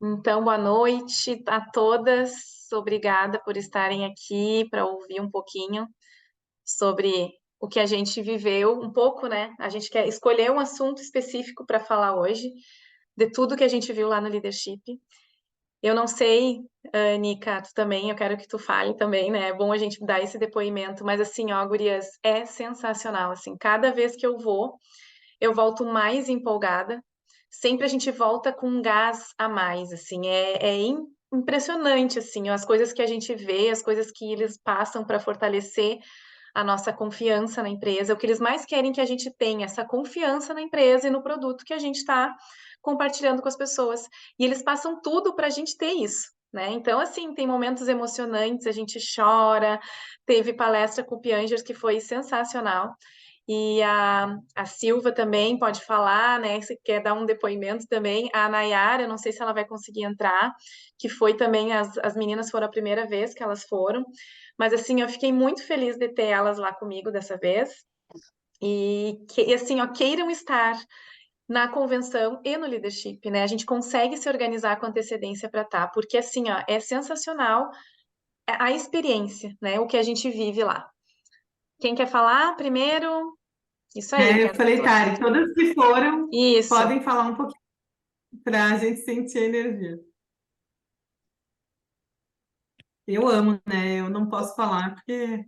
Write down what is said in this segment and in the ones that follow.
Então, boa noite a todas. Obrigada por estarem aqui para ouvir um pouquinho sobre o que a gente viveu, um pouco, né? A gente quer escolher um assunto específico para falar hoje, de tudo que a gente viu lá no Leadership. Eu não sei, Nica, tu também, eu quero que tu fale também, né? É bom a gente dar esse depoimento, mas assim, ó, gurias, é sensacional, assim, cada vez que eu vou, eu volto mais empolgada. Sempre a gente volta com um gás a mais, assim, impressionante, assim, as coisas que a gente vê, as coisas que eles passam para fortalecer a nossa confiança na empresa. O que eles mais querem que a gente tenha essa confiança na empresa e no produto que a gente está compartilhando com as pessoas. E eles passam tudo para a gente ter isso. Né? Então, assim, tem momentos emocionantes, a gente chora. Teve palestra com o Piangers que foi sensacional. E a Silva também pode falar, né? Se quer dar um depoimento também. A Nayara, eu não sei se ela vai conseguir entrar, que foi também, as meninas foram a primeira vez que elas foram. Mas assim, eu fiquei muito feliz de ter elas lá comigo dessa vez. E assim, ó, queiram estar na convenção e no leadership, né? A gente consegue se organizar com antecedência para estar, porque assim, ó, é sensacional a experiência, né? O que a gente vive lá. Quem quer falar primeiro? Isso aí, eu Eu quero falei, todos. Tari, todas que foram Isso. podem falar um pouquinho para a gente sentir a energia. Eu amo, né? Eu não posso falar porque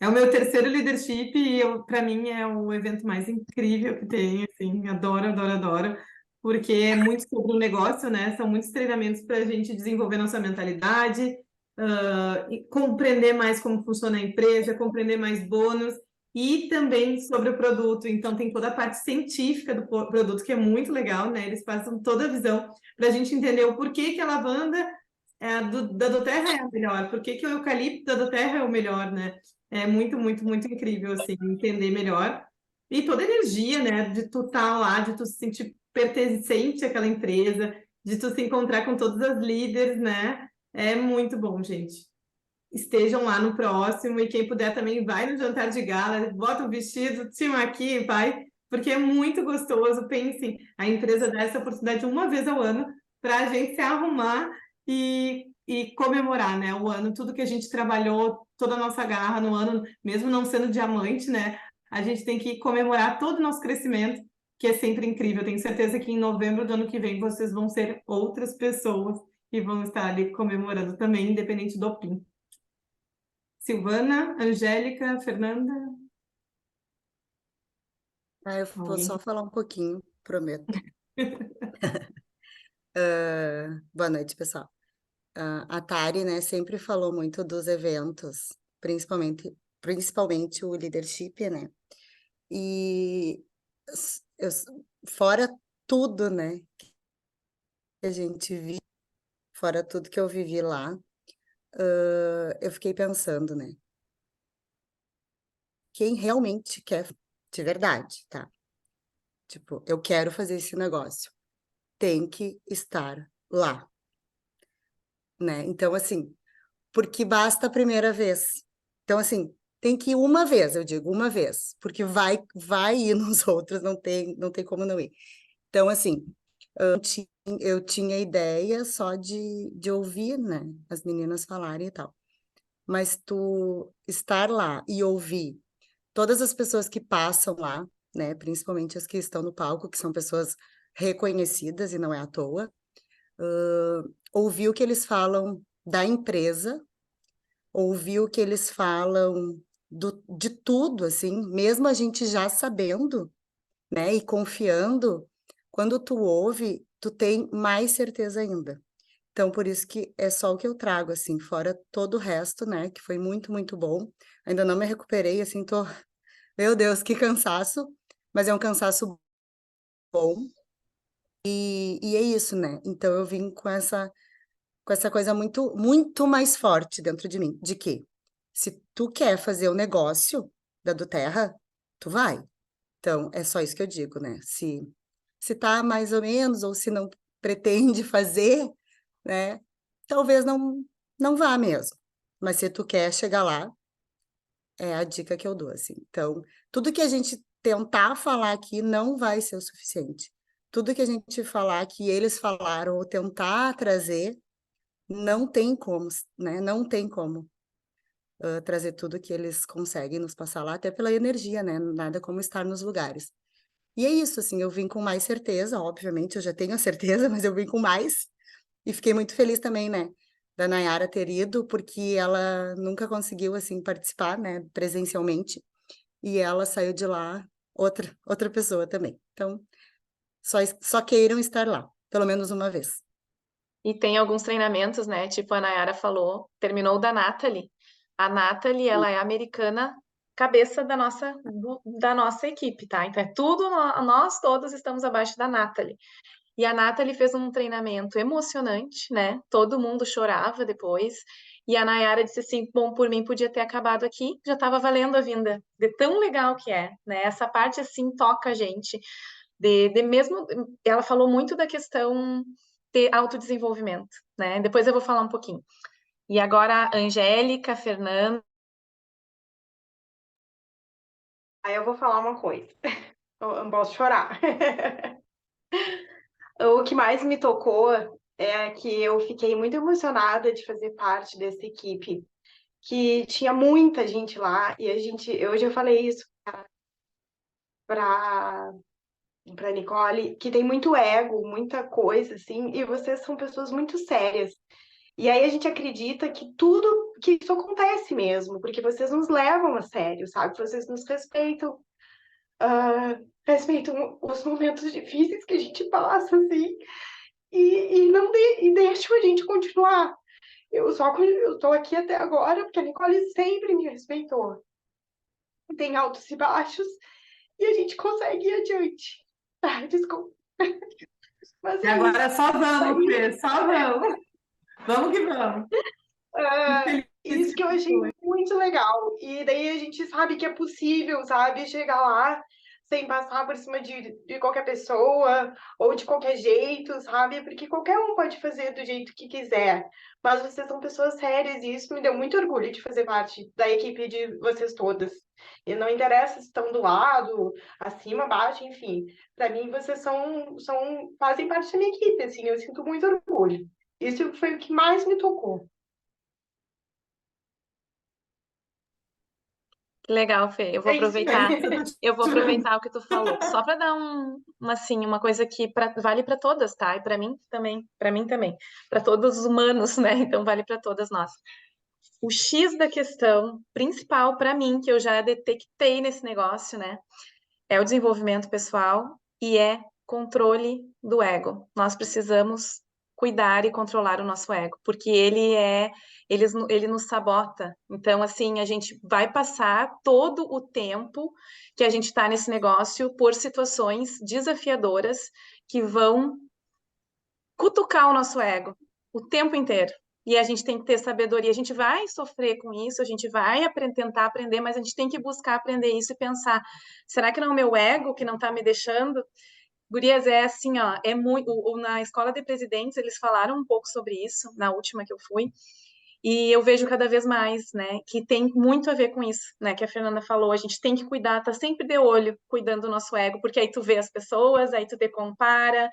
é o meu terceiro leadership e para mim é o evento mais incrível que tem, assim, adoro, adoro, adoro, porque é muito sobre o negócio, né? São muitos treinamentos para a gente desenvolver nossa mentalidade, e compreender mais como funciona a empresa, compreender mais bônus e também sobre o produto. Então tem toda a parte científica do produto que é muito legal, né? Eles passam toda a visão para a gente entender o porquê que a lavanda da doTERRA é a melhor, porquê que o eucalipto da doTERRA é o melhor, né? É muito, muito, muito incrível, assim, entender melhor. E toda a energia, né, de tu estar lá, de tu se sentir pertencente àquela empresa, de tu se encontrar com todas as líderes, né? É muito bom, gente. Estejam lá no próximo e quem puder também vai no jantar de gala, bota o vestido, te aqui, vai, porque é muito gostoso. Pensem, a empresa dá essa oportunidade uma vez ao ano para a gente se arrumar e comemorar, né? O ano, tudo que a gente trabalhou, toda a nossa garra no ano, mesmo não sendo diamante, né? A gente tem que comemorar todo o nosso crescimento, que é sempre incrível. Tenho certeza que em novembro do ano que vem vocês vão ser outras pessoas que vão estar ali comemorando também, independente do PIN. Silvana, Angélica, Fernanda, Eu vou alguém? só falar um pouquinho, prometo. Boa noite, pessoal. A Tari, né, sempre falou muito dos eventos, principalmente o leadership, né? E eu, fora tudo, né, que a gente viu, fora tudo que eu vivi lá, eu fiquei pensando, né? Quem realmente quer de verdade, tá? Tipo, eu quero fazer esse negócio, tem que estar lá, né? Então, assim, porque basta a primeira vez. Então, assim, tem que ir uma vez, eu digo, uma vez, porque vai ir nos outros, não tem como não ir. Então, assim, eu tinha ideia só de ouvir, né, as meninas falarem e tal. Mas tu estar lá e ouvir todas as pessoas que passam lá, né, principalmente as que estão no palco, que são pessoas reconhecidas e não é à toa, ouvir o que eles falam da empresa, ouvir o que eles falam de tudo, assim, mesmo a gente já sabendo, né, e confiando, quando tu ouve, tu tem mais certeza ainda. Então, por isso que é só o que eu trago, assim, fora todo o resto, né, que foi muito, muito bom. Ainda não me recuperei, assim, meu Deus, que cansaço, mas é um cansaço bom. E é isso, né? Então, eu vim com essa coisa muito, muito mais forte dentro de mim, de que se tu quer fazer o negócio da do Terra, tu vai. Então, é só isso que eu digo, né? Se tá mais ou menos, ou se não pretende fazer, né? Talvez não vá mesmo. Mas se tu quer chegar lá, é a dica que eu dou, assim. Então, tudo que a gente tentar falar aqui não vai ser o suficiente. tudo que a gente falar, que eles falaram, ou tentar trazer, não tem como, né? Não tem como trazer tudo que eles conseguem nos passar lá, até pela energia, né? Nada como estar nos lugares. E é isso, assim, eu vim com mais certeza, obviamente, eu já tenho a certeza, mas eu vim com mais. E fiquei muito feliz também, né, da Nayara ter ido, porque ela nunca conseguiu, assim, participar, né, presencialmente. E ela saiu de lá outra pessoa também. Então, só queiram estar lá, pelo menos uma vez. E tem alguns treinamentos, né? Tipo a Nayara falou, terminou o da Nathalie. A Nathalie, ela é americana, cabeça da nossa equipe, tá? Então é tudo, nós todos estamos abaixo da Nathalie. E a Nathalie fez um treinamento emocionante, né? Todo mundo chorava depois. E a Nayara disse assim: bom, por mim podia ter acabado aqui, já estava valendo a vinda, de tão legal que é, né? Essa parte assim toca a gente, de mesmo. Ela falou muito da questão de autodesenvolvimento, né? Depois eu vou falar um pouquinho. E agora, Angélica, Fernanda. Aí eu vou falar uma coisa. Eu não posso chorar. O que mais me tocou é que eu fiquei muito emocionada de fazer parte dessa equipe, que tinha muita gente lá, e eu já falei isso para Nicole, que tem muito ego, muita coisa, assim, e vocês são pessoas muito sérias. E aí a gente acredita que isso acontece mesmo, porque vocês nos levam a sério, sabe? Vocês nos respeitam, respeitam os momentos difíceis que a gente passa, assim, e deixam a gente continuar. Eu tô aqui até agora porque a Nicole sempre me respeitou. Tem altos e baixos, e a gente consegue ir adiante. Ah, desculpa. Mas E é agora só vamos, isso. Fê, só vamos. Vamos que vamos. Fico feliz Isso que que eu tu achei foi. muito legal. E daí a gente sabe que é possível, sabe, chegar lá sem passar por cima de qualquer pessoa ou de qualquer jeito, sabe? Porque qualquer um pode fazer do jeito que quiser. Mas vocês são pessoas sérias e isso me deu muito orgulho de fazer parte da equipe de vocês todas. E não interessa se estão do lado, acima, abaixo, enfim. Para mim, vocês fazem parte da minha equipe, assim, eu sinto muito orgulho. Isso foi o que mais me tocou. Legal, Fê. Eu vou É isso aproveitar. mesmo. Eu vou Chorando. aproveitar o que tu falou, só para dar uma coisa que vale para todas, tá? E para mim também, para todos os humanos, né? Então vale para todas nós. O X da questão principal para mim, que eu já detectei nesse negócio, né, é o desenvolvimento pessoal e é controle do ego. Nós precisamos cuidar e controlar o nosso ego, porque ele nos sabota. Então, assim, a gente vai passar todo o tempo que a gente está nesse negócio por situações desafiadoras que vão cutucar o nosso ego o tempo inteiro. E a gente tem que ter sabedoria. A gente vai sofrer com isso, a gente vai tentar aprender, mas a gente tem que buscar aprender isso e pensar: será que não é o meu ego que não está me deixando? Gurias, é assim, ó, é muito. Na escola de presidentes, eles falaram um pouco sobre isso, na última que eu fui, e eu vejo cada vez mais, né, que tem muito a ver com isso, né, que a Fernanda falou. A gente tem que cuidar, tá sempre de olho, cuidando do nosso ego, porque aí tu vê as pessoas, aí tu te compara,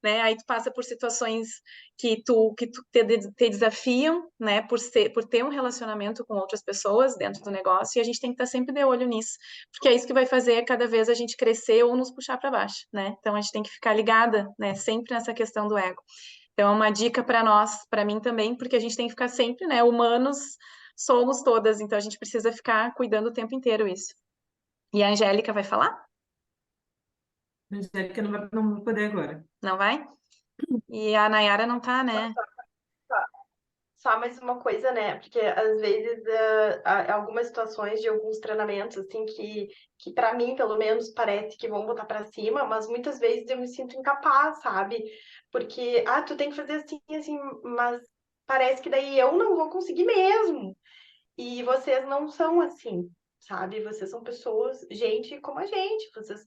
né? Aí tu passa por situações que te desafiam, né? Por ter um relacionamento com outras pessoas dentro do negócio, e a gente tem que estar sempre de olho nisso, porque é isso que vai fazer cada vez a gente crescer ou nos puxar para baixo, né? Então a gente tem que ficar ligada, né? Sempre nessa questão do ego. Então é uma dica para nós, para mim também, porque a gente tem que ficar sempre, né? Humanos somos todas, então a gente precisa ficar cuidando o tempo inteiro isso. E a Angélica vai falar? Angélica não vai poder agora. Não vai? E a Nayara não tá, né? Só mais uma coisa, né? Porque às vezes há algumas situações de alguns treinamentos, assim, que para mim, pelo menos, parece que vão botar para cima, mas muitas vezes eu me sinto incapaz, sabe? Porque, tu tem que fazer assim, assim, mas parece que daí eu não vou conseguir mesmo. E vocês não são assim, sabe? Vocês são pessoas, gente como a gente. Vocês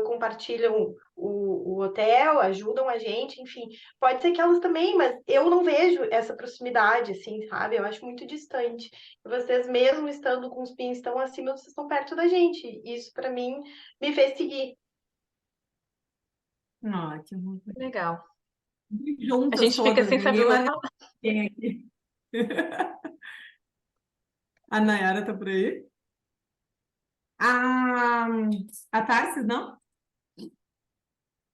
compartilham o hotel, ajudam a gente, enfim. Pode ser que elas também, mas eu não vejo essa proximidade, assim, sabe? Eu acho muito distante. E vocês, mesmo estando com os pins tão acima, vocês estão perto da gente. Isso, para mim, me fez seguir. Ótimo. Legal. A Juntas gente fica todas, sem saber ninguém o que larga falar. ninguém aqui. A Nayara tá por aí? A, a Tarsis, não?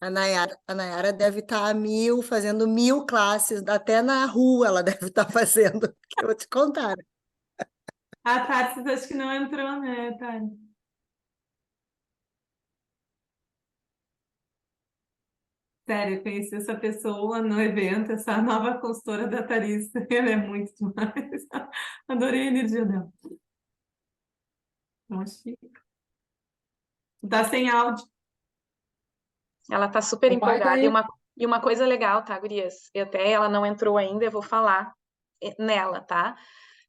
A Nayara deve estar a mil, fazendo 1000 classes, até na rua ela deve estar fazendo, que eu vou te contar. A Tarsis acho que não entrou, né, Tarsis? Sério, eu conheci essa pessoa no evento, essa nova consultora da Tarista. Ela é muito demais. Adorei a energia dela. Então, acho que tá sem áudio. Ela tá super Vai, tá empolgada. aí. E uma coisa legal, tá, gurias? E até ela não entrou ainda, eu vou falar nela, tá?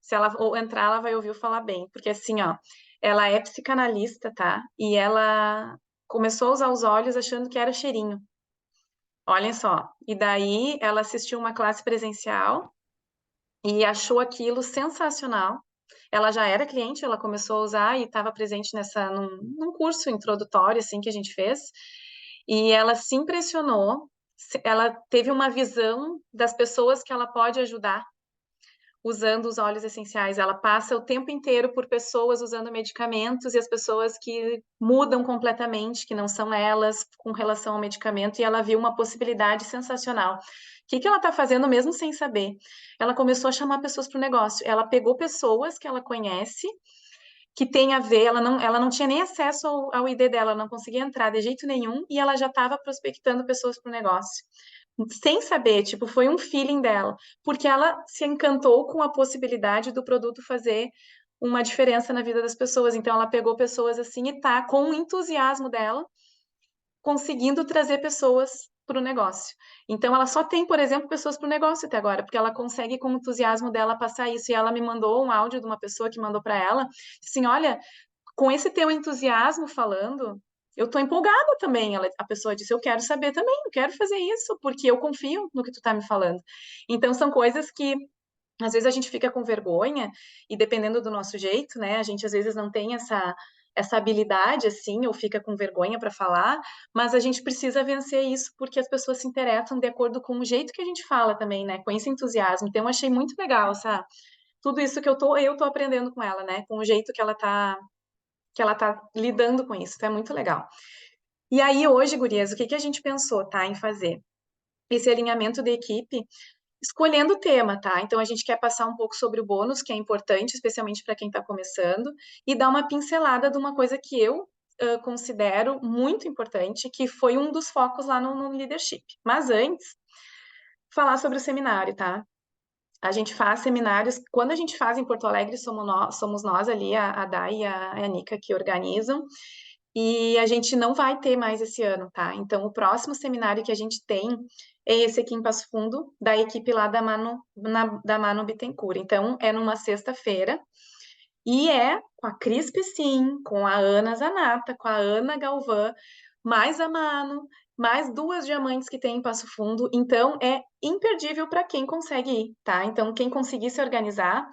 Se ela entrar, ela vai ouvir eu falar bem. Porque assim, ó, ela é psicanalista, tá? E ela começou a usar os olhos achando que era cheirinho. Olhem só. E daí ela assistiu uma classe presencial e achou aquilo sensacional. Ela já era cliente, ela começou a usar e estava presente num curso introdutório assim que a gente fez. E ela se impressionou, ela teve uma visão das pessoas que ela pode ajudar usando os óleos essenciais. Ela passa o tempo inteiro por pessoas usando medicamentos e as pessoas que mudam completamente, que não são elas, com relação ao medicamento, e ela viu uma possibilidade sensacional. O que ela está fazendo mesmo sem saber? Ela começou a chamar pessoas para o negócio. Ela pegou pessoas que ela conhece, que tem a ver, ela não tinha nem acesso ao ID dela, ela não conseguia entrar de jeito nenhum, e ela já estava prospectando pessoas para o negócio sem saber, tipo, foi um feeling dela, porque ela se encantou com a possibilidade do produto fazer uma diferença na vida das pessoas. Então, ela pegou pessoas assim e tá com o entusiasmo dela, conseguindo trazer pessoas para o negócio. Então, ela só tem, por exemplo, pessoas para o negócio até agora, porque ela consegue, com o entusiasmo dela, passar isso. E ela me mandou um áudio de uma pessoa que mandou para ela, assim, olha, com esse teu entusiasmo falando, eu tô empolgada também. A pessoa disse, eu quero saber também, eu quero fazer isso, porque eu confio no que tu tá me falando. Então, são coisas que às vezes a gente fica com vergonha, e dependendo do nosso jeito, né, a gente às vezes não tem essa habilidade, assim, ou fica com vergonha para falar, mas a gente precisa vencer isso, porque as pessoas se interessam de acordo com o jeito que a gente fala também, né, com esse entusiasmo. Então, eu achei muito legal, sabe? Tudo isso que eu tô aprendendo com ela, né, com o jeito que ela tá lidando com isso, então é muito legal. E aí, hoje, gurias, o que que a gente pensou, tá, em fazer? Esse alinhamento de equipe, escolhendo o tema, tá? Então, a gente quer passar um pouco sobre o bônus, que é importante, especialmente para quem está começando, e dar uma pincelada de uma coisa que eu considero muito importante, que foi um dos focos lá no leadership. Mas antes, falar sobre o seminário, tá? A gente faz seminários, quando a gente faz em Porto Alegre, somos nós ali, a Dai e a Nica, que organizam, e a gente não vai ter mais esse ano, tá? Então, o próximo seminário que a gente tem é esse aqui em Passo Fundo, da equipe lá da Mano Bittencourt. Então, é numa sexta-feira, e é com a Cris Piscin, com a Ana Zanata, com a Ana Galvão, mais a Mano, mais duas diamantes que tem em Passo Fundo. Então, é imperdível para quem consegue ir, tá? Então, quem conseguir se organizar,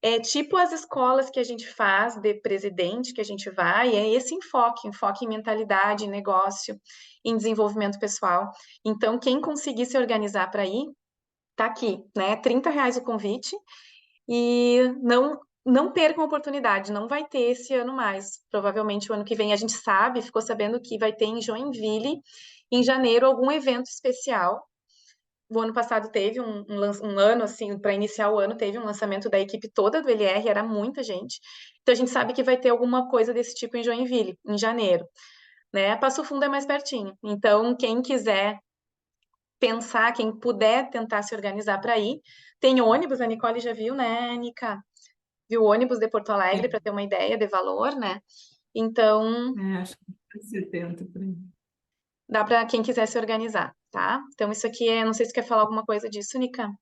é tipo as escolas que a gente faz de presidente, que a gente vai, é esse enfoque em mentalidade, em negócio, em desenvolvimento pessoal. Então, quem conseguir se organizar para ir, tá aqui, né? R$ 30 o convite, e não percam a oportunidade, não vai ter esse ano mais. Provavelmente o ano que vem a gente sabe, ficou sabendo que vai ter em Joinville, em janeiro, algum evento especial. O ano passado teve um ano, assim, para iniciar o ano, teve um lançamento da equipe toda do LR, era muita gente. Então a gente sabe que vai ter alguma coisa desse tipo em Joinville, em janeiro, né? Passo Fundo é mais pertinho. Então, quem quiser pensar, quem puder tentar se organizar para ir, tem ônibus, a Nicole já viu, né, Nica? Viu o ônibus de Porto Alegre para ter uma ideia de valor, né? Então, Acho que é 70 por aí. dá para quem quiser se organizar, tá? Então, isso aqui é, não sei se quer falar alguma coisa disso, Nica.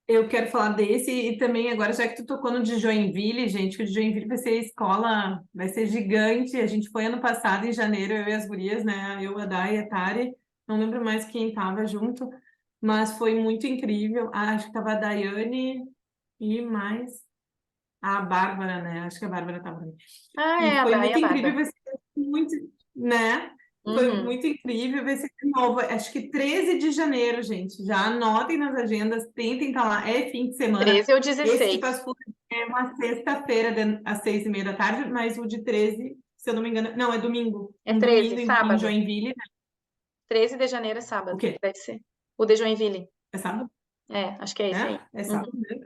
Eu quero falar desse e também agora, já que tu tocou no de Joinville, gente, que o de Joinville vai ser escola, vai ser gigante. A gente foi ano passado, em janeiro, eu e as gurias, né? Eu, a Day e a Tari, não lembro mais quem estava junto, mas foi muito incrível. Acho que tava a Daiane e mais a Bárbara, né? Acho que a Bárbara estava também. Ah, E é, a foi Day e muito a incrível, Bárbara. vai ser muito, né? Foi Uhum. muito incrível, vai ser de novo. Acho que 13 de janeiro, gente. Já anotem nas agendas, tentem estar lá. É fim de semana. 13 ou Esse de 16. Passo Fundo é uma sexta-feira, às 6h30 da tarde, mas o de 13, se eu não me engano, não, é domingo. É Um 13, domingo em sábado. Joinville, né? 13 de janeiro é O sábado, quê? deve ser. O de Joinville. É sábado? É, acho que é esse aí. É Uhum. sábado mesmo?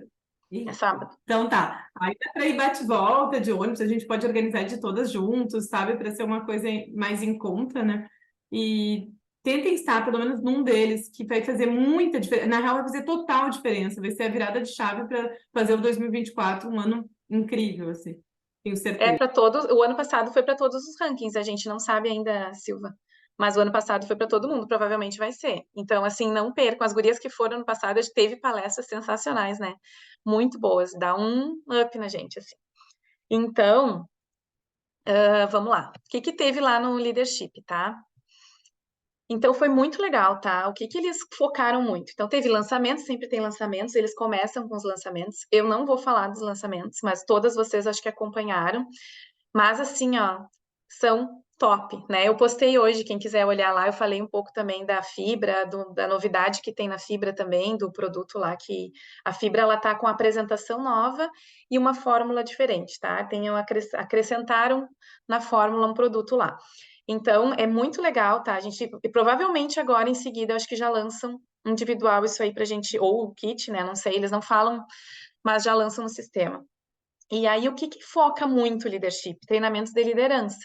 É Ih. sábado. Então tá. Aí dá para ir bate-volta de ônibus, a gente pode organizar de todas juntos, sabe? Para ser uma coisa mais em conta, né? E tentem estar pelo menos num deles, que vai fazer muita diferença. Na real, vai fazer total diferença. Vai ser a virada de chave para fazer o 2024 um ano incrível, assim. Tenho É certeza. para todos. O ano passado foi para todos os rankings. A gente não sabe ainda, Silva. Mas o ano passado foi para todo mundo, provavelmente vai ser. Então, assim, não percam. As gurias que foram ano passado, teve palestras sensacionais, né? Muito boas. Dá um up na gente, assim. Então, vamos lá. O que que teve lá no leadership, tá? Então foi muito legal, tá? O que que eles focaram muito? Então teve lançamentos, sempre tem lançamentos, eles começam com os lançamentos. Eu não vou falar dos lançamentos, mas todas vocês acho que acompanharam. Mas assim, ó, são top, né? Eu postei hoje, quem quiser olhar lá, eu falei um pouco também da fibra, da novidade que tem na fibra também, do produto lá, que a fibra ela tá com apresentação nova e uma fórmula diferente, tá? Acrescentaram na fórmula um produto lá. Então, é muito legal, tá? A gente, e provavelmente agora em seguida, eu acho que já lançam individual isso aí pra gente, ou o kit, né? Não sei, eles não falam, mas já lançam no sistema. E aí, o que que foca muito o leadership? Treinamentos de liderança.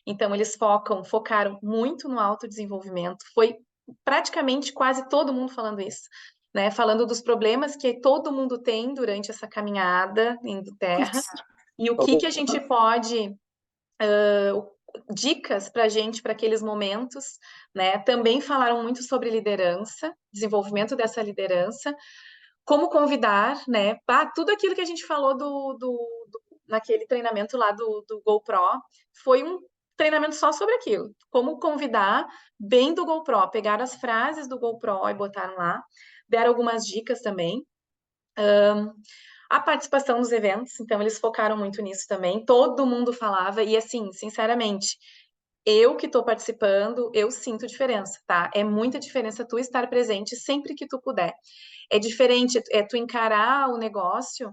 Então, eles focaram muito no autodesenvolvimento. Foi praticamente quase todo mundo falando isso, né? Falando dos problemas que todo mundo tem durante essa caminhada em terra e o que que a gente pode dicas para a gente para aqueles momentos, né? Também falaram muito sobre liderança, desenvolvimento dessa liderança, como convidar, né? Tudo aquilo que a gente falou naquele treinamento lá do GoPro foi um treinamento só sobre aquilo. Como convidar bem do GoPro, pegaram as frases do GoPro e botaram lá, deram algumas dicas também. A participação nos eventos, então eles focaram muito nisso também. Todo mundo falava, e assim, sinceramente, eu que estou participando, eu sinto diferença, tá? É muita diferença tu estar presente sempre que tu puder. É diferente, tu encarar o negócio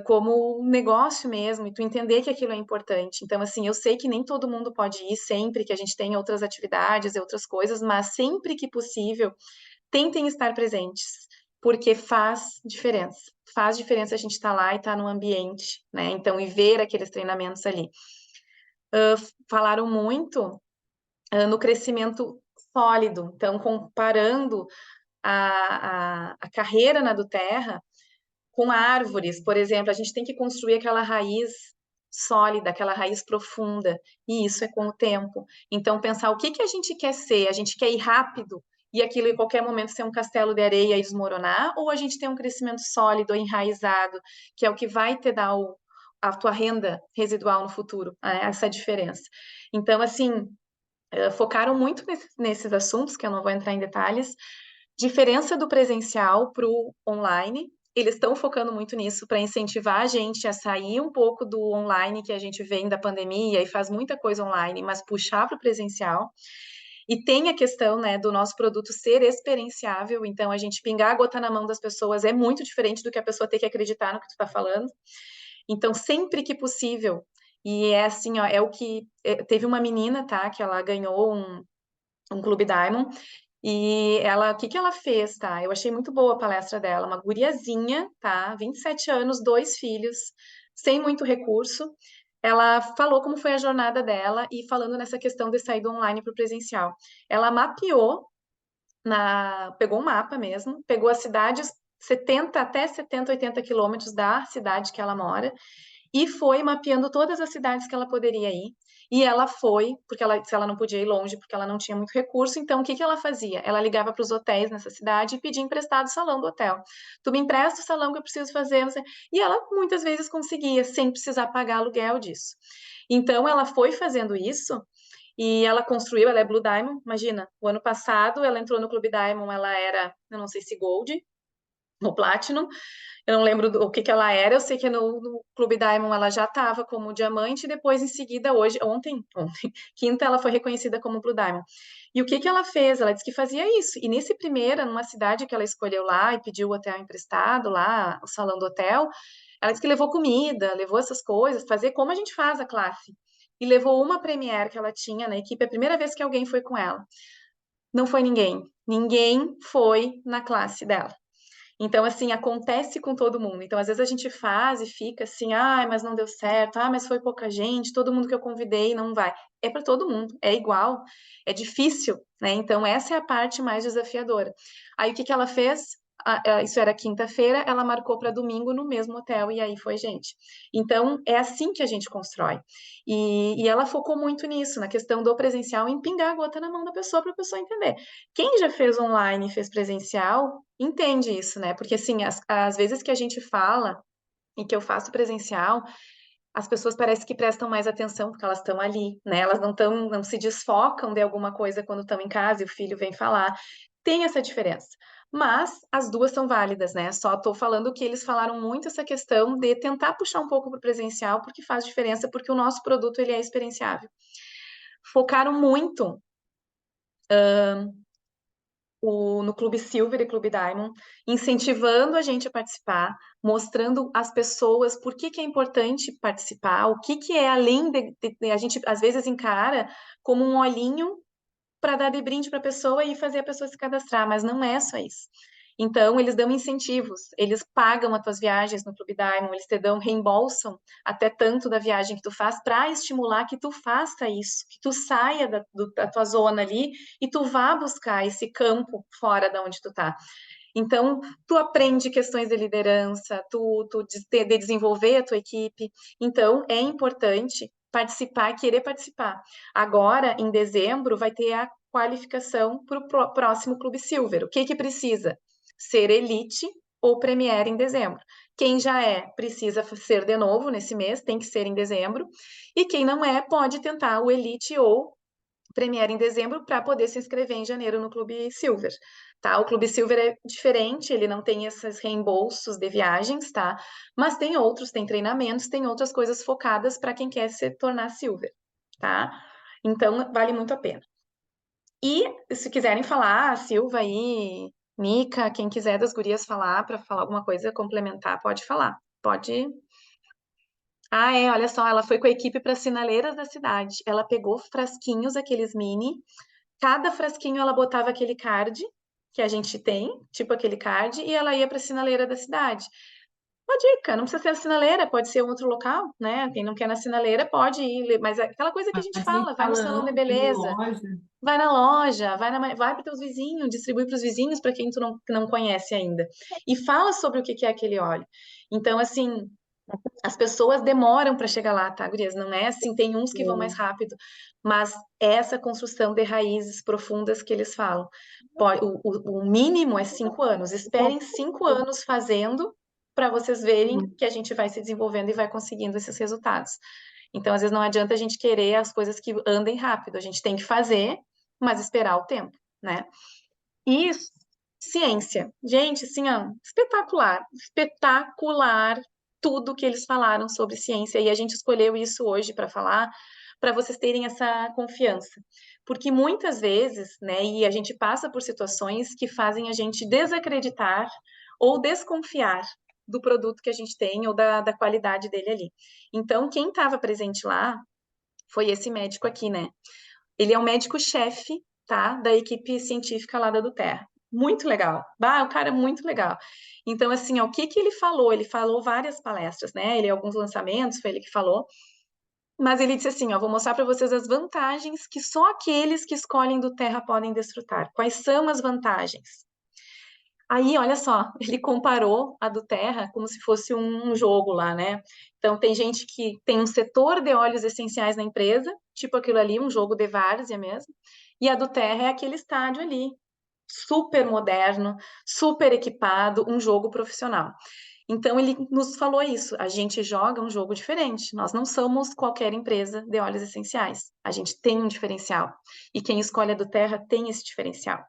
como um negócio mesmo, e tu entender que aquilo é importante. Então, assim, eu sei que nem todo mundo pode ir sempre, que a gente tem outras atividades e outras coisas, mas sempre que possível, tentem estar presentes, porque faz diferença. Faz diferença a gente estar lá e estar no ambiente, né? Então, e ver aqueles treinamentos ali. Falaram muito no crescimento sólido. Então, comparando a carreira na do Terra com árvores, por exemplo, a gente tem que construir aquela raiz sólida, aquela raiz profunda, e isso é com o tempo. Então, pensar o que que a gente quer ser, a gente quer ir rápido e aquilo em qualquer momento ser um castelo de areia e desmoronar, ou a gente tem um crescimento sólido, enraizado, que é o que vai te dar a tua renda residual no futuro, né? Essa diferença. Então, assim, focaram muito nesses assuntos, que eu não vou entrar em detalhes, diferença do presencial para o online. Eles estão focando muito nisso para incentivar a gente a sair um pouco do online que a gente vem da pandemia e faz muita coisa online, mas puxar para o presencial. E tem a questão, né, do nosso produto ser experienciável, então a gente pingar a gota na mão das pessoas é muito diferente do que a pessoa ter que acreditar no que tu está falando. Então, sempre que possível, e é assim, ó, é o que teve uma menina, tá, que ela ganhou um Clube Diamond, e ela, o que que ela fez, tá? Eu achei muito boa a palestra dela, uma guriazinha, tá? 27 anos, 2 filhos, sem muito recurso. Ela falou como foi a jornada dela e falando nessa questão de sair do online para o presencial. Ela mapeou, pegou um mapa mesmo, pegou as cidades 70, 80 quilômetros da cidade que ela mora e foi mapeando todas as cidades que ela poderia ir. E ela foi, porque se ela não podia ir longe, porque ela não tinha muito recurso, então o que que ela fazia? Ela ligava para os hotéis nessa cidade e pedia emprestado o salão do hotel. Tu me empresta o salão que eu preciso fazer, não sei. E ela muitas vezes conseguia, sem precisar pagar aluguel disso. Então ela foi fazendo isso e ela construiu, ela é Blue Diamond, imagina, o ano passado ela entrou no Clube Diamond, ela era, eu não sei se Gold, no Platinum. Eu não lembro o que ela era, eu sei que no Clube Diamond ela já estava como diamante, e depois, em seguida, ontem, quinta, ela foi reconhecida como Blue Diamond. E o que ela fez? Ela disse que fazia isso. E nesse primeiro, numa cidade que ela escolheu lá e pediu o hotel emprestado, lá, o salão do hotel, ela disse que levou comida, levou essas coisas, fazer como a gente faz a classe. E levou uma premiere que ela tinha na equipe, a primeira vez que alguém foi com ela. Não foi ninguém. Ninguém foi na classe dela. Então, assim, acontece com todo mundo. Então, às vezes a gente faz e fica assim, ai, mas não deu certo, ah, mas foi pouca gente, todo mundo que eu convidei não vai. É para todo mundo, é igual, é difícil, né? Então, essa é a parte mais desafiadora. Aí, o que ela fez? Isso era quinta-feira, ela marcou para domingo no mesmo hotel, e aí foi gente. Então, é assim que a gente constrói. E ela focou muito nisso, na questão do presencial, em pingar a gota na mão da pessoa, para a pessoa entender. Quem já fez online e fez presencial, entende isso, né? Porque, assim, às vezes que a gente fala e que eu faço presencial, as pessoas parecem que prestam mais atenção porque elas estão ali, né? Elas não se desfocam de alguma coisa quando estão em casa e o filho vem falar. Tem essa diferença. Mas as duas são válidas, né? Só estou falando que eles falaram muito essa questão de tentar puxar um pouco para o presencial, porque faz diferença, porque o nosso produto ele é experienciável. Focaram muito no Clube Silver e Clube Diamond, incentivando a gente a participar, mostrando às pessoas por que é importante participar, o que é além de a gente às vezes encara como um olhinho para dar de brinde para a pessoa e fazer a pessoa se cadastrar, mas não é só isso. Então, eles dão incentivos, eles pagam as tuas viagens no Clube Diamond, eles te dão, reembolsam até tanto da viagem que tu faz para estimular que tu faça isso, que tu saia da tua zona ali e tu vá buscar esse campo fora da onde tu tá. Então, tu aprende questões de liderança, de desenvolver a tua equipe. Então, é importante participar, querer participar. Agora, em dezembro, vai ter a qualificação para o próximo Clube Silver. O que precisa? Ser elite ou Premier em dezembro. Quem já é, precisa ser de novo nesse mês, tem que ser em dezembro. E quem não é, pode tentar o elite ou Premier em dezembro para poder se inscrever em janeiro no Clube Silver, tá? O Clube Silver é diferente, ele não tem esses reembolsos de viagens, tá? Mas tem outros, tem treinamentos, tem outras coisas focadas para quem quer se tornar Silver, tá? Então, vale muito a pena. E se quiserem falar, a Silva aí, Nica, quem quiser das gurias falar, para falar alguma coisa, complementar, pode falar. Pode. Ah, é, olha só, ela foi com a equipe para Sinaleiras da cidade. Ela pegou frasquinhos, aqueles mini, cada frasquinho ela botava aquele card que a gente tem, tipo aquele card, e ela ia para a sinaleira da cidade. Uma dica, não precisa ser a sinaleira, pode ser um outro local, né? Quem não quer na sinaleira pode ir, mas é aquela coisa que a gente Mas em fala, vai no salão de salão, tem beleza, loja. vai na loja, vai para teus vizinhos, distribui para os vizinhos, para quem tu não conhece ainda. E fala sobre o que é aquele óleo. Então, assim, as pessoas demoram para chegar lá, tá, gurias? Não é assim, tem uns que vão mais rápido, mas é essa construção de raízes profundas que eles falam. O mínimo é 5 anos. Esperem 5 anos fazendo para vocês verem que a gente vai se desenvolvendo e vai conseguindo esses resultados. Então, às vezes, não adianta a gente querer as coisas que andem rápido, a gente tem que fazer, mas esperar o tempo, né? E ciência. Gente, assim, ó, espetacular, espetacular tudo que eles falaram sobre ciência. E a gente escolheu isso hoje para falar, para vocês terem essa confiança. Porque muitas vezes, né, e a gente passa por situações que fazem a gente desacreditar ou desconfiar do produto que a gente tem ou da qualidade dele ali. Então, quem estava presente lá foi esse médico aqui, né? Ele é o médico-chefe, tá, da equipe científica lá da Duterra. Muito legal. Bah, o cara é muito legal. Então, assim, ó, o que ele falou? Ele falou várias palestras, né? Ele, alguns lançamentos, foi ele que falou. Mas ele disse assim, ó, vou mostrar para vocês as vantagens que só aqueles que escolhem do Terra podem desfrutar. Quais são as vantagens? Aí, olha só, ele comparou a do Terra como se fosse um jogo lá, né? Então, tem gente que tem um setor de óleos essenciais na empresa, tipo aquilo ali, um jogo de várzea mesmo, e a do Terra é aquele estádio ali, super moderno, super equipado, um jogo profissional. Então, ele nos falou isso, a gente joga um jogo diferente, nós não somos qualquer empresa de óleos essenciais, a gente tem um diferencial, e quem escolhe a do Terra tem esse diferencial.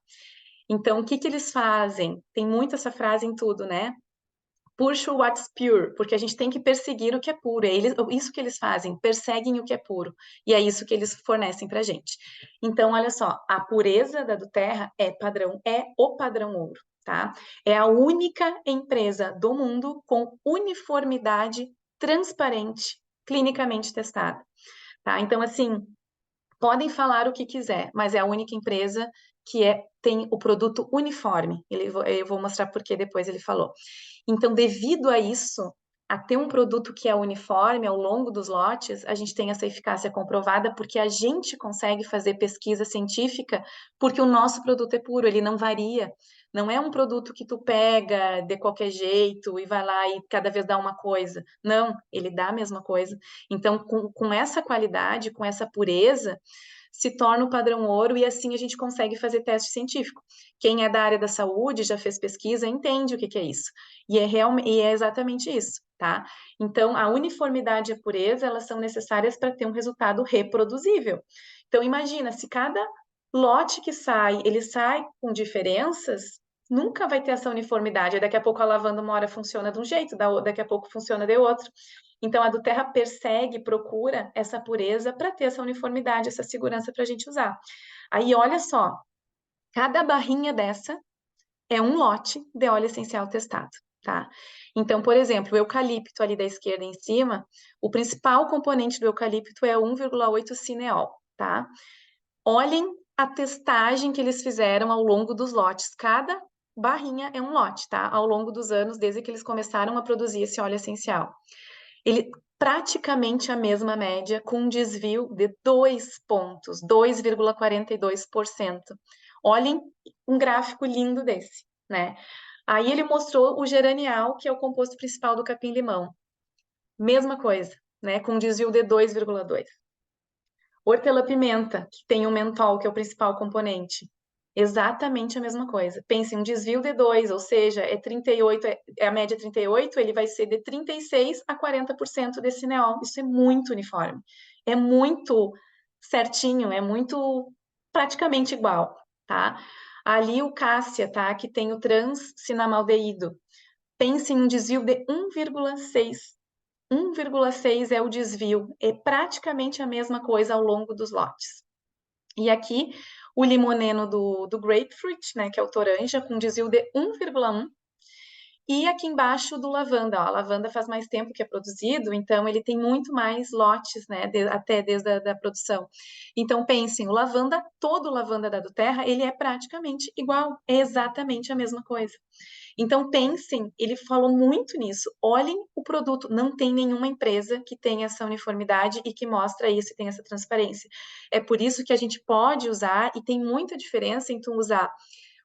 Então, o que que eles fazem? Tem muito essa frase em tudo, né? Push what's pure, porque a gente tem que perseguir o que é puro. É isso que eles fazem, perseguem o que é puro. E é isso que eles fornecem para a gente. Então, olha só, a pureza da Doterra é o padrão ouro, tá? É a única empresa do mundo com uniformidade transparente, clinicamente testada, tá? Então, assim, podem falar o que quiser, mas é a única empresa que tem o produto uniforme. Eu vou mostrar por que depois ele falou. Então, devido a isso, a ter um produto que é uniforme ao longo dos lotes, a gente tem essa eficácia comprovada porque a gente consegue fazer pesquisa científica porque o nosso produto é puro, ele não varia. Não é um produto que tu pega de qualquer jeito e vai lá e cada vez dá uma coisa. Não, ele dá a mesma coisa. Então, com essa qualidade, com essa pureza, se torna o padrão ouro e assim a gente consegue fazer teste científico. Quem é da área da saúde, já fez pesquisa, entende o que é isso. E é exatamente isso, tá? Então, a uniformidade e a pureza, elas são necessárias para ter um resultado reproduzível. Então, imagina, se cada lote que sai, ele sai com diferenças, nunca vai ter essa uniformidade. Daqui a pouco a lavanda uma hora funciona de um jeito, daqui a pouco funciona de outro. Então, a Doterra persegue, procura essa pureza para ter essa uniformidade, essa segurança para a gente usar. Aí, olha só, cada barrinha dessa é um lote de óleo essencial testado, tá? Então, por exemplo, o eucalipto ali da esquerda em cima, o principal componente do eucalipto é 1,8 cineol, tá? Olhem a testagem que eles fizeram ao longo dos lotes. Cada barrinha é um lote, tá? Ao longo dos anos, desde que eles começaram a produzir esse óleo essencial. Ele praticamente a mesma média, com um desvio de 2 pontos, 2,42%. Olhem um gráfico lindo desse, né? Aí ele mostrou o geranial, que é o composto principal do capim-limão. Mesma coisa, né? Com um desvio de 2,2%. Hortelã-pimenta, que tem o mentol, que é o principal componente. Exatamente a mesma coisa. Pense, um desvio de 2, ou seja, é 38, a média 38, ele vai ser de 36 a 40% desse neol. Isso é muito uniforme. É muito certinho, é muito praticamente igual, tá? Ali o cássia, tá? Que tem o trans-cinamaldeído. Pense em um desvio de 1,6. 1,6 é o desvio, é praticamente a mesma coisa ao longo dos lotes. E aqui, o limoneno do grapefruit, né, que é o toranja, com desvio de 1,1. E aqui embaixo do lavanda, ó, a lavanda faz mais tempo que é produzido, então ele tem muito mais lotes, né, até desde a produção. Então pensem, todo o lavanda da Doterra, ele é praticamente igual, é exatamente a mesma coisa. Então pensem, ele falou muito nisso, olhem o produto, não tem nenhuma empresa que tenha essa uniformidade e que mostra isso e tem essa transparência. É por isso que a gente pode usar, e tem muita diferença em tu usar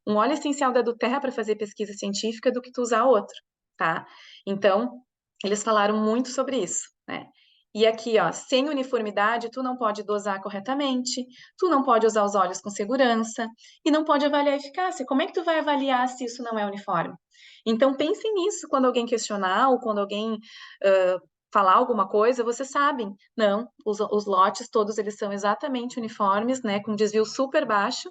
um óleo essencial da Doterra para fazer pesquisa científica do que tu usar outro, tá? Então, eles falaram muito sobre isso, né? E aqui, ó, sem uniformidade, tu não pode dosar corretamente, tu não pode usar os óleos com segurança e não pode avaliar a eficácia. Como é que tu vai avaliar se isso não é uniforme? Então, pensem nisso quando alguém questionar ou quando alguém falar alguma coisa, vocês sabem. Não, os lotes todos, eles são exatamente uniformes, né, com desvio super baixo,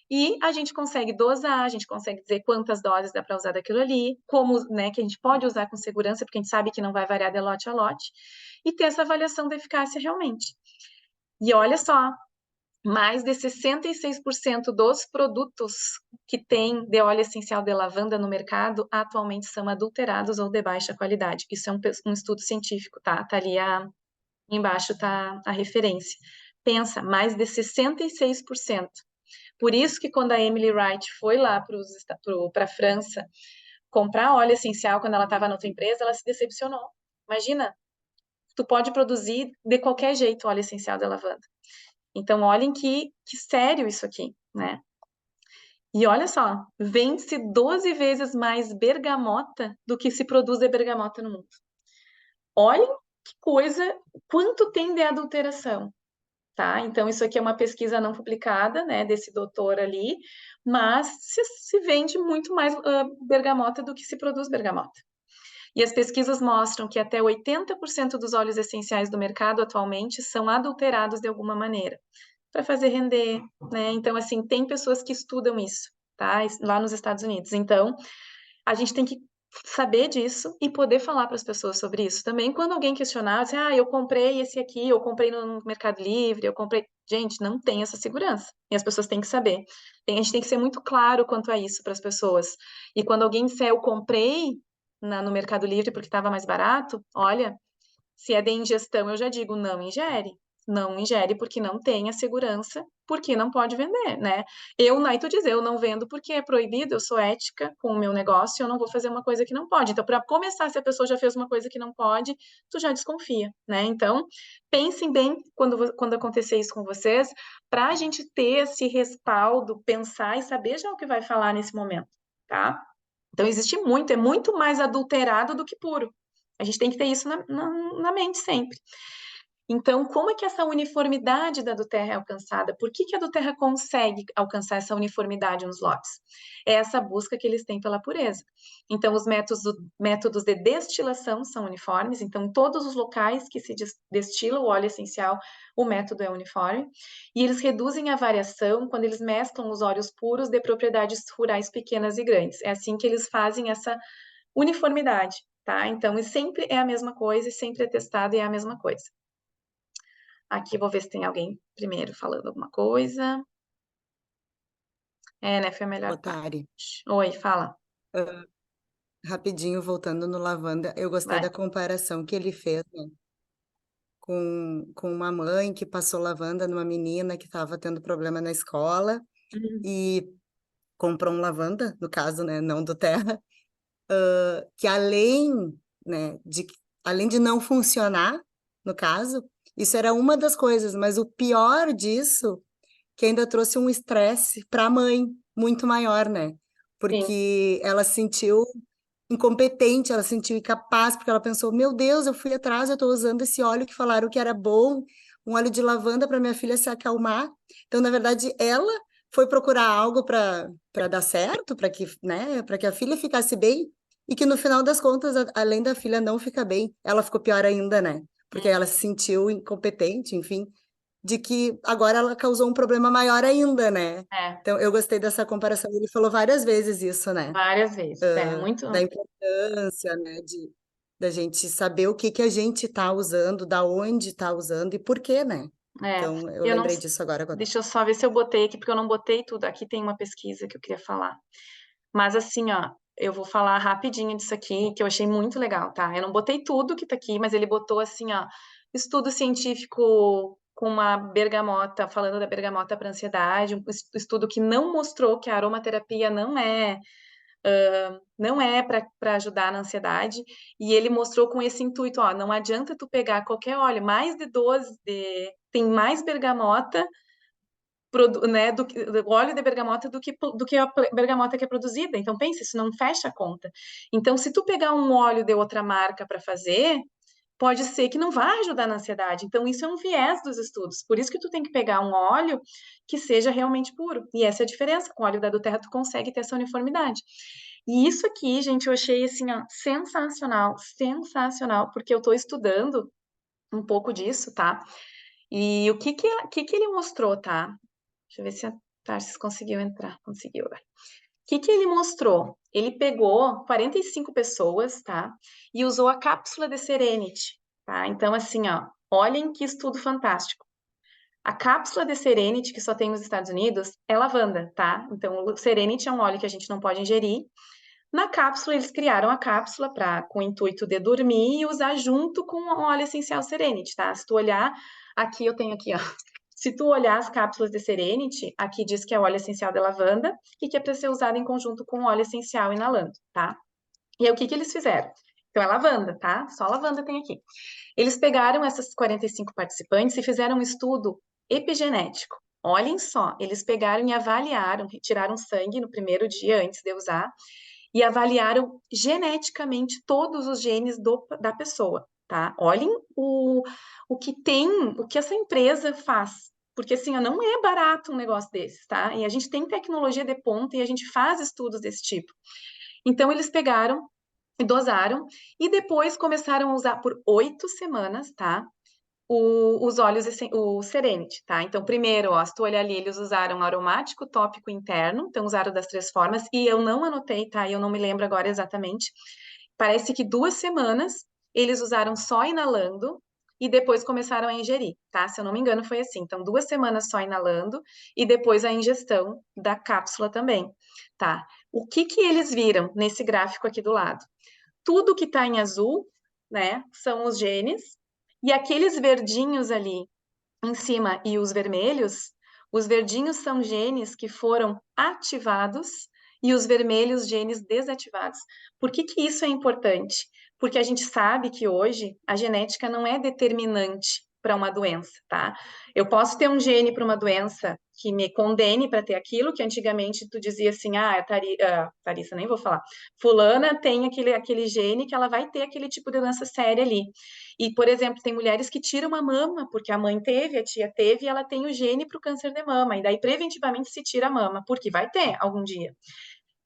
e a gente consegue dosar, a gente consegue dizer quantas doses dá para usar daquilo ali, como, né, que a gente pode usar com segurança, porque a gente sabe que não vai variar de lote a lote, e ter essa avaliação da eficácia realmente. E olha só, mais de 66% dos produtos que tem de óleo essencial de lavanda no mercado atualmente são adulterados ou de baixa qualidade. Isso é um estudo científico, tá? Tá ali embaixo tá a referência. Pensa, mais de 66%. Por isso que quando a Emily Wright foi lá para a França comprar óleo essencial quando ela estava na outra empresa, ela se decepcionou. Imagina, tu pode produzir de qualquer jeito óleo essencial de lavanda. Então, olhem que sério isso aqui, né? E olha só, vende-se 12 vezes mais bergamota do que se produz de bergamota no mundo. Olhem que coisa, quanto tem de adulteração. Tá? Então, isso aqui é uma pesquisa não publicada, né, desse doutor ali, mas se vende muito mais bergamota do que se produz bergamota. E as pesquisas mostram que até 80% dos óleos essenciais do mercado atualmente são adulterados de alguma maneira, para fazer render, né? Então, assim, tem pessoas que estudam isso, tá? Lá nos Estados Unidos. Então, a gente tem que saber disso e poder falar para as pessoas sobre isso. Também, quando alguém questionar, assim, eu comprei esse aqui, eu comprei no Mercado Livre, eu comprei... Gente, não tem essa segurança. E as pessoas têm que saber. A gente tem que ser muito claro quanto a isso para as pessoas. E quando alguém disser, eu comprei no Mercado Livre porque estava mais barato, olha, se é de ingestão, eu já digo, não ingere. Não ingere porque não tem a segurança, porque não pode vender, né? Tu dizer, eu não vendo porque é proibido, eu sou ética com o meu negócio, eu não vou fazer uma coisa que não pode. Então, para começar, se a pessoa já fez uma coisa que não pode, tu já desconfia, né? Então, pensem bem quando acontecer isso com vocês, para a gente ter esse respaldo, pensar e saber já o que vai falar nesse momento, tá? Então, existe muito, é muito mais adulterado do que puro. A gente tem que ter isso na mente sempre. Então, como é que essa uniformidade da Doterra é alcançada? Por que a Doterra consegue alcançar essa uniformidade nos lotes? É essa busca que eles têm pela pureza. Então, os métodos de destilação são uniformes. Então, todos os locais que se destila o óleo essencial, o método é uniforme. E eles reduzem a variação quando eles mesclam os óleos puros de propriedades rurais pequenas e grandes. É assim que eles fazem essa uniformidade, tá? Então, e sempre é a mesma coisa, e sempre é testado e é a mesma coisa. Aqui vou ver se tem alguém primeiro falando alguma coisa. Né? Foi a melhor parte. Otari, Oi, fala. rapidinho, voltando no lavanda, eu gostei Vai. da comparação que ele fez, né, com uma mãe que passou lavanda numa menina que estava tendo problema na escola e comprou um lavanda, no caso, né, não do terra, que né, além de não funcionar, no caso, isso era uma das coisas, mas o pior disso, que ainda trouxe um estresse para a mãe muito maior, né? Sim. Porque ela se sentiu incompetente, ela se sentiu incapaz, porque ela pensou, meu Deus, eu fui atrás, eu estou usando esse óleo que falaram que era bom, um óleo de lavanda para minha filha se acalmar. Então, na verdade, ela foi procurar algo para dar certo, para que, né, para que a filha ficasse bem, e que no final das contas, além da filha não ficar bem, ela ficou pior ainda, né? Porque ela se sentiu incompetente, enfim, de que agora ela causou um problema maior ainda, né? É, Então, eu gostei dessa comparação. Ele falou várias vezes isso, né? várias vezes. Muito. Da importância, né, da gente saber o que que a gente está usando, da onde está usando e por quê, né? É, Então, eu eu não. lembrei disso agora. Deixa eu só ver se eu botei aqui, porque eu não botei tudo. Aqui tem uma pesquisa que eu queria falar. Mas assim, ó, eu vou falar rapidinho disso aqui, que eu achei muito legal, tá? Eu não botei tudo que tá aqui, mas ele botou assim, ó, estudo científico com uma bergamota, falando da bergamota para ansiedade, um estudo que não mostrou que a aromaterapia não é para ajudar na ansiedade, e ele mostrou com esse intuito, ó, não adianta tu pegar qualquer óleo, mais de 12, tem mais bergamota, né, do óleo de bergamota do que a bergamota que é produzida. Então, pensa, isso não fecha a conta. Então, se tu pegar um óleo de outra marca para fazer, pode ser que não vá ajudar na ansiedade. Então, isso é um viés dos estudos. Por isso que tu tem que pegar um óleo que seja realmente puro. E essa é a diferença. Com o óleo da doTERRA, tu consegue ter essa uniformidade. E isso aqui, gente, eu achei assim, ó, sensacional, sensacional, porque eu estou estudando um pouco disso, tá? E o que ele mostrou, tá? Deixa eu ver se a Tarsis conseguiu entrar. Conseguiu. O que ele mostrou? Ele pegou 45 pessoas, tá? E usou a cápsula de Serenity, tá? Então, assim, ó, olhem que estudo fantástico. A cápsula de Serenity, que só tem nos Estados Unidos, é lavanda, tá? Então, o Serenity é um óleo que a gente não pode ingerir. Na cápsula, eles criaram a cápsula com o intuito de dormir e usar junto com o óleo essencial Serenity, tá? Se tu olhar, aqui eu tenho aqui, ó. Se tu olhar as cápsulas de Serenity, aqui diz que é óleo essencial de lavanda e que é para ser usado em conjunto com óleo essencial inalando, tá? E aí, o que eles fizeram? Então, é lavanda, tá? Só lavanda tem aqui. Eles pegaram essas 45 participantes e fizeram um estudo epigenético. Olhem só, eles pegaram e avaliaram, retiraram sangue no primeiro dia antes de usar e avaliaram geneticamente todos os genes da pessoa, tá? Olhem o que essa empresa faz. Porque, assim, não é barato um negócio desses, tá? E a gente tem tecnologia de ponta e a gente faz estudos desse tipo. Então, eles pegaram e dosaram e depois começaram a usar por 8 semanas, tá? os óleos, o Serenity, tá? Então, primeiro, ó, se tu olhar ali, eles usaram aromático, tópico interno, então usaram das 3 formas, e eu não anotei, tá? Eu não me lembro agora exatamente. Parece que 2 semanas eles usaram só inalando e depois começaram a ingerir, tá? Se eu não me engano, foi assim. Então, 2 semanas só inalando e depois a ingestão da cápsula também, tá? O que que eles viram nesse gráfico aqui do lado? Tudo que tá em azul, né, são os genes, e aqueles verdinhos ali em cima e os verdinhos são genes que foram ativados e os vermelhos genes desativados. Por que que isso é importante? Porque a gente sabe que hoje a genética não é determinante para uma doença, tá? Eu posso ter um gene para uma doença que me condene para ter aquilo, que antigamente tu dizia assim, Tarissa, nem vou falar, fulana tem aquele gene que ela vai ter aquele tipo de doença séria ali. E, por exemplo, tem mulheres que tiram a mama, porque a mãe teve, a tia teve, e ela tem o gene para o câncer de mama. E daí, preventivamente, se tira a mama, porque vai ter algum dia.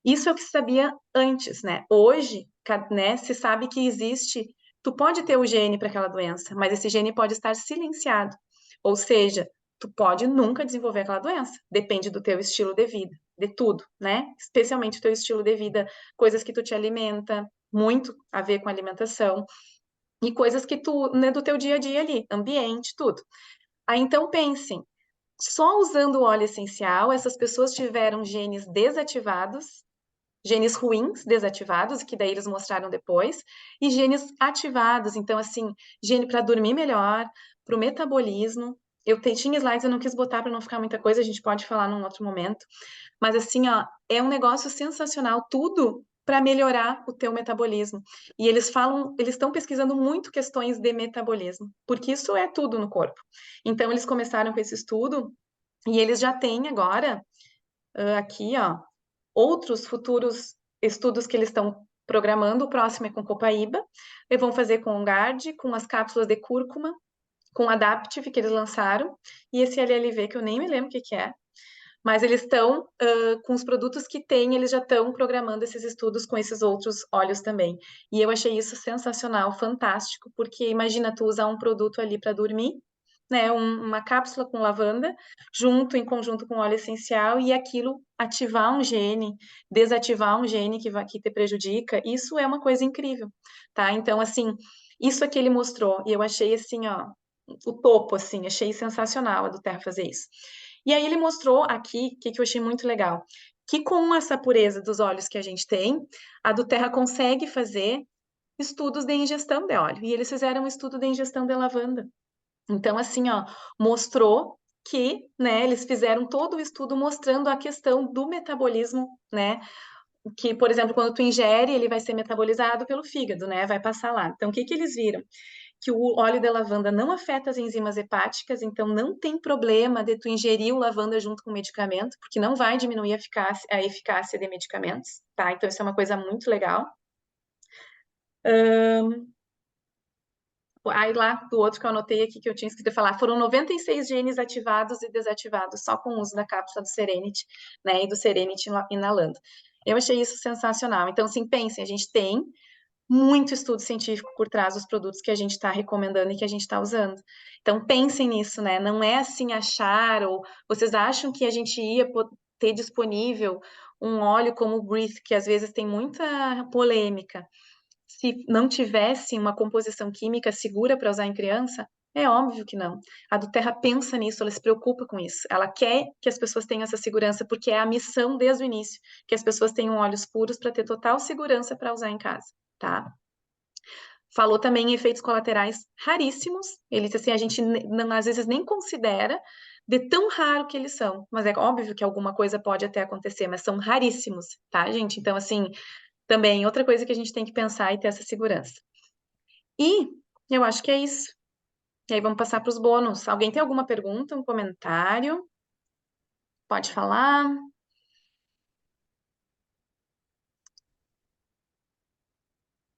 Isso é o que se sabia antes, né? Hoje, né, se sabe que existe. Tu pode ter o gene para aquela doença, mas esse gene pode estar silenciado. Ou seja, tu pode nunca desenvolver aquela doença. Depende do teu estilo de vida, de tudo, né? Especialmente o teu estilo de vida, coisas que tu te alimenta, muito a ver com alimentação e coisas que tu, né, do teu dia a dia ali, ambiente, tudo. Aí então pensem, só usando o óleo essencial, essas pessoas tiveram genes desativados, genes ruins desativados, que daí eles mostraram depois, e genes ativados, então assim, gene para dormir melhor, para o metabolismo. Tinha slides, eu não quis botar para não ficar muita coisa, a gente pode falar num outro momento. Mas assim, ó, é um negócio sensacional, tudo para melhorar o teu metabolismo. E eles falam, eles estão pesquisando muito questões de metabolismo, porque isso é tudo no corpo. Então eles começaram com esse estudo e eles já têm agora aqui, ó, outros futuros estudos que eles estão programando. O próximo é com copaíba, eles vão fazer com o GARD, com as cápsulas de cúrcuma, com o Adaptive que eles lançaram, e esse LLV que eu nem me lembro o que que é. Mas eles estão, com os produtos que têm, eles já estão programando esses estudos com esses outros óleos também. E eu achei isso sensacional, fantástico, porque imagina tu usar um produto ali para dormir, né, uma cápsula com lavanda, em conjunto com óleo essencial, e aquilo ativar um gene, desativar um gene que te prejudica, isso é uma coisa incrível, tá? Então, assim, isso é que ele mostrou, e eu achei assim, ó, o topo, assim, achei sensacional a do Terra fazer isso. E aí ele mostrou aqui, que eu achei muito legal, que com essa pureza dos óleos que a gente tem, a do Terra consegue fazer estudos de ingestão de óleo. E eles fizeram um estudo de ingestão de lavanda. Então, assim, ó, mostrou que, né, eles fizeram todo o estudo mostrando a questão do metabolismo, né, que, por exemplo, quando tu ingere, ele vai ser metabolizado pelo fígado, né, vai passar lá. Então, o que que eles viram? Que o óleo de lavanda não afeta as enzimas hepáticas, então não tem problema de tu ingerir o lavanda junto com o medicamento, porque não vai diminuir a eficácia de medicamentos, tá? Então isso é uma coisa muito legal. Aí lá do outro que eu anotei aqui que eu tinha escrito falar, foram 96 genes ativados e desativados só com o uso da cápsula do Serenity, né, e do Serenity inalando. Eu achei isso sensacional. Então, assim, pensem, a gente tem muito estudo científico por trás dos produtos que a gente está recomendando e que a gente está usando. Então, pensem nisso, né? Não é assim achar, ou vocês acham que a gente ia ter disponível um óleo como o Breathe, que às vezes tem muita polêmica, se não tivesse uma composição química segura para usar em criança? É óbvio que não. A do Terra pensa nisso, ela se preocupa com isso. Ela quer que as pessoas tenham essa segurança, porque é a missão desde o início, que as pessoas tenham óleos puros para ter total segurança para usar em casa, tá? Falou também em efeitos colaterais raríssimos. Ele disse assim, a gente não, às vezes nem considera de tão raro que eles são. Mas é óbvio que alguma coisa pode até acontecer, mas são raríssimos, tá, gente? Então, assim, também outra coisa que a gente tem que pensar e ter essa segurança. E eu acho que é isso. E aí vamos passar para os bônus. Alguém tem alguma pergunta, um comentário? Pode falar.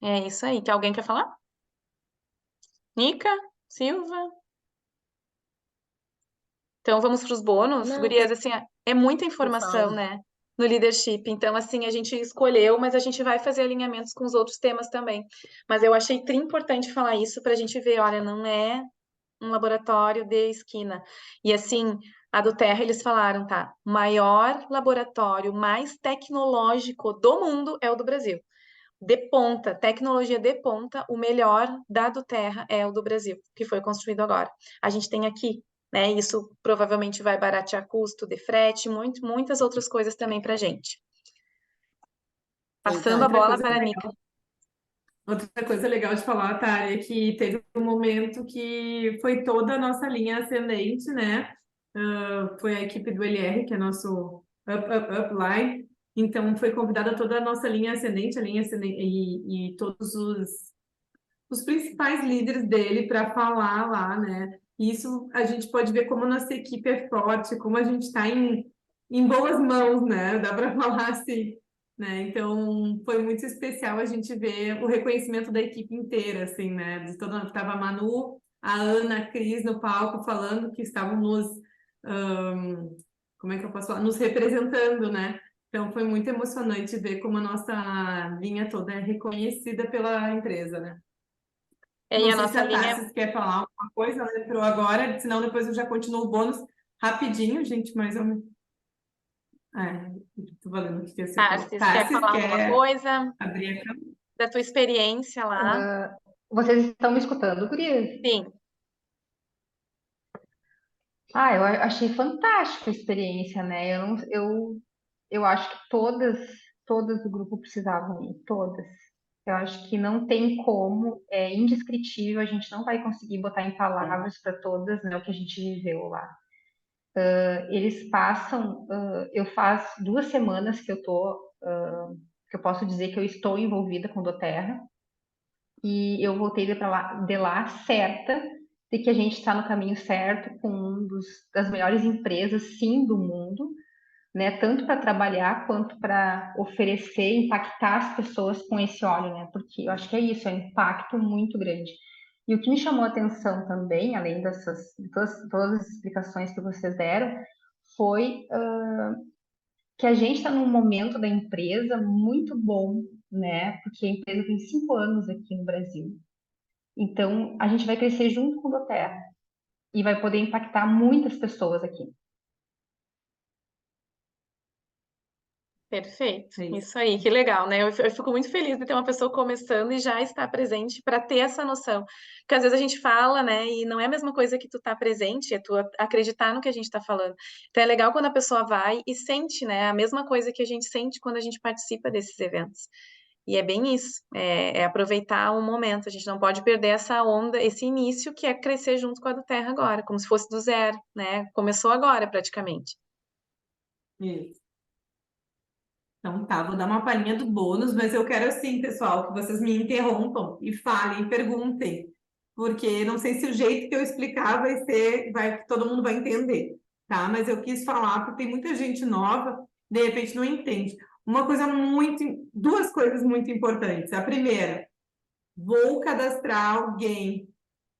É isso aí. Que alguém quer falar? Nica? Silva? Então vamos para os bônus. Não, Gurias, assim, é muita eu informação, falo. né? No leadership. Então, assim, a gente escolheu, mas a gente vai fazer alinhamentos com os outros temas também. Mas eu achei importante falar isso para a gente ver, olha, um laboratório de esquina. E assim, a do Terra eles falaram, tá? O maior laboratório mais tecnológico do mundo é o do Brasil. De ponta, tecnologia de ponta, o melhor da do Terra é o do Brasil, que foi construído agora. A gente tem aqui, né? Isso provavelmente vai baratear custo de frete, muitas outras coisas também para a gente. Passando a Outra bola coisa para a legal. Nica. Outra coisa legal de falar, Tari, é que teve um momento que foi toda a nossa linha ascendente, né? Foi a equipe do LR, que é nosso upline. Então, foi convidada toda a nossa linha ascendente, e todos os principais líderes dele para falar lá, né? Isso a gente pode ver como nossa equipe é forte, como a gente está em boas mãos, né? Dá para falar assim, né? Então foi muito especial a gente ver o reconhecimento da equipe inteira, assim, né? De todo mundo. Tava a Manu, a Ana, a Cris no palco falando que estavam como é que eu posso falar? Nos representando, né? Então foi muito emocionante ver como a nossa linha toda é reconhecida pela empresa, né? E Não a sei se nossa a linha Tarsis quer falar alguma coisa, ela entrou agora, senão depois eu já continuo o bônus rapidinho, gente, mas eu... tô valendo o que você falou. Tarsis, quer Tarsis falar alguma quer coisa abrir a câmera? da tua experiência lá? Vocês estão me escutando, gurias? Sim, Eu achei fantástica a experiência, né? Eu acho que todas do grupo precisavam ir, todas. Eu acho que não tem como, é indescritível, a gente não vai conseguir botar em palavras para todas, né, o que a gente viveu lá. Eles passam, eu faz 2 semanas que eu posso dizer que eu estou envolvida com o Doterra, e eu voltei de lá certa de que a gente está no caminho certo com das melhores empresas, sim, do mundo, né? Tanto para trabalhar quanto para oferecer, impactar as pessoas com esse óleo, né? Porque eu acho que é isso, é um impacto muito grande. E o que me chamou a atenção também, além de todas as explicações que vocês deram, foi que a gente está num momento da empresa muito bom, né? Porque a empresa tem 5 anos aqui no Brasil. Então, a gente vai crescer junto com o Doterra e vai poder impactar muitas pessoas aqui. perfeito. É isso. Isso aí, que legal, né? Eu fico muito feliz de ter uma pessoa começando e já estar presente para ter essa noção. Porque às vezes a gente fala, né? E não é a mesma coisa que tu tá presente, é tu acreditar no que a gente está falando. Então é legal quando a pessoa vai e sente, né? A mesma coisa que a gente sente quando a gente participa desses eventos. E é bem isso, é aproveitar o momento. A gente não pode perder essa onda, esse início que é crescer junto com a do Terra agora, como se fosse do zero, né? Começou agora praticamente. Isso. Então tá, vou dar uma palhinha do bônus, mas eu quero assim, pessoal, que vocês me interrompam e falem, perguntem, porque não sei se o jeito que eu explicar todo mundo vai entender, tá? Mas eu quis falar porque tem muita gente nova, de repente não entende. Duas coisas muito importantes. A primeira, vou cadastrar alguém,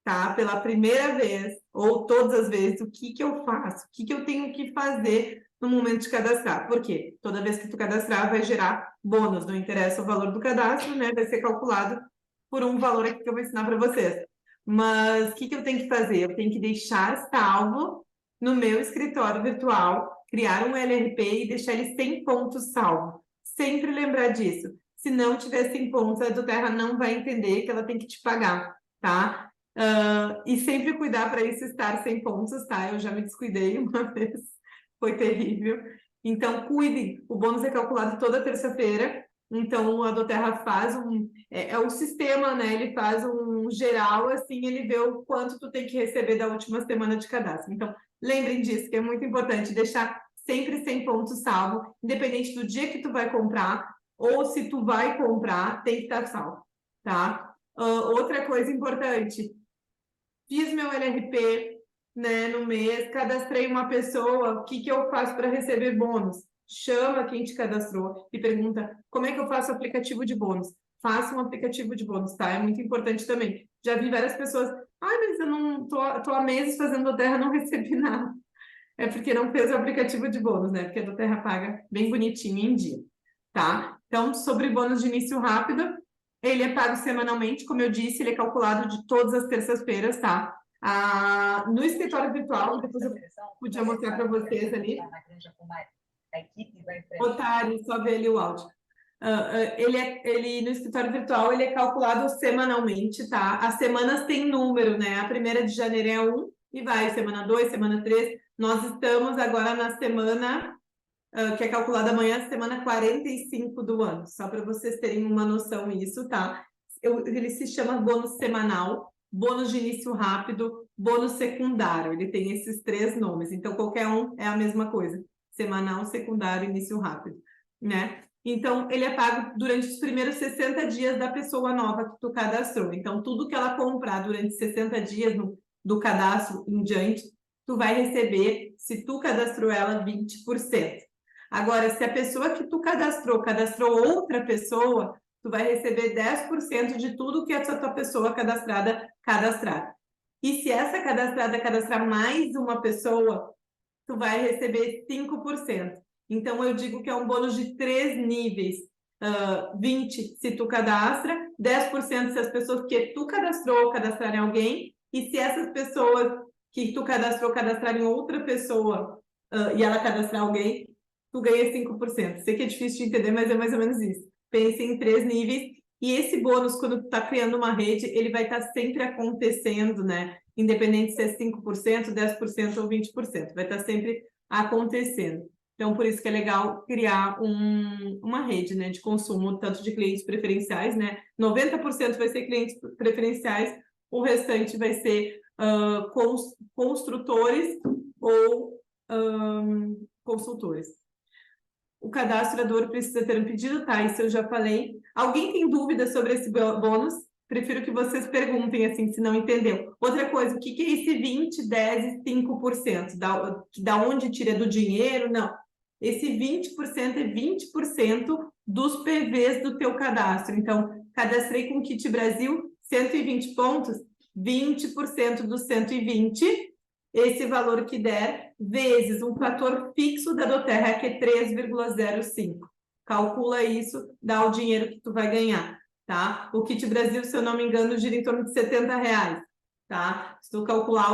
tá? Pela primeira vez, ou todas as vezes, o que que eu faço? O que que eu tenho que fazer no momento de cadastrar? Por quê? Toda vez que tu cadastrar, vai gerar bônus, não interessa o valor do cadastro, né? Vai ser calculado por um valor aqui que eu vou ensinar para vocês. Mas o que que eu tenho que fazer? Eu tenho que deixar salvo no meu escritório virtual, criar um LRP e deixar ele 100 pontos salvo. Sempre lembrar disso. Se não tiver 100 pontos, a Doterra não vai entender que ela tem que te pagar, tá? E sempre cuidar para isso estar 100 pontos, tá? Eu já me descuidei uma vez, foi terrível. Então, cuidem. O bônus é calculado toda terça-feira. Então, a Doterra faz é o sistema, né? Ele faz um geral, assim, ele vê o quanto tu tem que receber da última semana de cadastro. Então, lembrem disso, que é muito importante deixar sempre 100 pontos salvo, independente do dia que tu vai comprar, ou se tu vai comprar, tem que estar salvo, tá? Outra coisa importante, fiz meu LRP, né, no mês, cadastrei uma pessoa, o que que eu faço para receber bônus? Chama quem te cadastrou e pergunta como é que eu faço o aplicativo de bônus. Faça um aplicativo de bônus, tá? É muito importante também. Já vi várias pessoas, mas eu não tô há meses fazendo Doterra, não recebi nada. É porque não fez o aplicativo de bônus, né? Porque a Doterra paga bem bonitinho em dia, tá? Então, sobre bônus de início rápido, ele é pago semanalmente, como eu disse, ele é calculado de todas as terças-feiras, tá? No escritório virtual, depois eu podia mostrar para vocês ali. Otário, só ver ali o áudio. Ele no escritório virtual ele é calculado semanalmente, tá? As semanas têm número, né? A primeira de janeiro é 1 e vai, semana 2, semana 3. Nós estamos agora na semana que é calculada amanhã, semana 45 do ano, só para vocês terem uma noção disso, tá? Ele se chama bônus semanal, bônus de início rápido, bônus secundário, ele tem esses 3 nomes, então qualquer um é a mesma coisa, semanal, secundário, início rápido, né? Então, ele é pago durante os primeiros 60 dias da pessoa nova que tu cadastrou, então tudo que ela comprar durante 60 dias do cadastro em diante, tu vai receber, se tu cadastrou ela, 20%. Agora, se a pessoa que tu cadastrou outra pessoa, tu vai receber 10% de tudo que essa tua pessoa cadastrar. E se essa cadastrada cadastrar mais uma pessoa, tu vai receber 5%. Então, eu digo que é um bônus de 3 níveis. 20 se tu cadastra, 10% se as pessoas que tu cadastrou cadastrarem alguém, e se essas pessoas que tu cadastrou cadastrarem outra pessoa e ela cadastrar alguém, tu ganha 5%. Sei que é difícil de entender, mas é mais ou menos isso. Pense em 3 níveis. E esse bônus, quando tu está criando uma rede, ele vai estar sempre acontecendo, né? Independente se é 5%, 10% ou 20%. Vai estar sempre acontecendo. Então, por isso que é legal criar uma rede, né, de consumo, tanto de clientes preferenciais, né? 90% vai ser clientes preferenciais, o restante vai ser construtores ou consultores. O cadastrador precisa ter um pedido, tá? Isso eu já falei. Alguém tem dúvida sobre esse bônus? Prefiro que vocês perguntem, assim, se não entendeu. Outra coisa, o que é esse 20, 10 e 5%? Da onde tira do dinheiro? Não. Esse 20% é 20% dos PVs do teu cadastro. Então, cadastrei com o Kit Brasil, 120 pontos, 20% dos 120, esse valor que der, vezes um fator fixo da Doterra, que é 3,05. Calcula isso, dá o dinheiro que tu vai ganhar, tá? O Kit Brasil, se eu não me engano, gira em torno de R$70, tá? Se tu calcular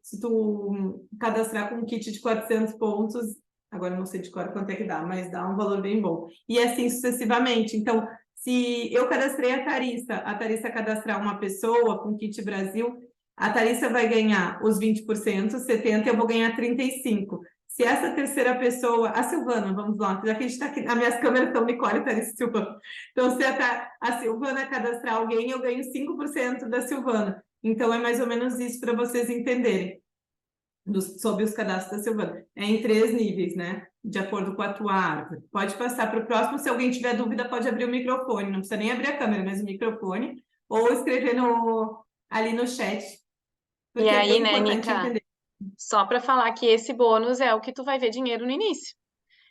se tu cadastrar com um kit de 400 pontos, agora eu não sei de cor quanto é que dá, mas dá um valor bem bom. E assim sucessivamente. Então, se eu cadastrei a Tharissa cadastrar uma pessoa com Kit Brasil, a Tharissa vai ganhar os 20%, 70%, eu vou ganhar 35%. Se essa terceira pessoa, a Silvana, vamos lá, já que a gente está aqui, as minhas câmeras estão Nicole, Tharissa e Silvana. Então, se a Silvana cadastrar alguém, eu ganho 5% da Silvana. Então, é mais ou menos isso para vocês entenderem sobre os cadastros da Silvana. É em 3 níveis, né? De acordo com a tua árvore. Pode passar para o próximo. Se alguém tiver dúvida, pode abrir o microfone. Não precisa nem abrir a câmera, mas o microfone. Ou escrever ali no chat. Porque E é aí, bem né, importante Nica, entender. só para falar que esse bônus é o que tu vai ver dinheiro no início.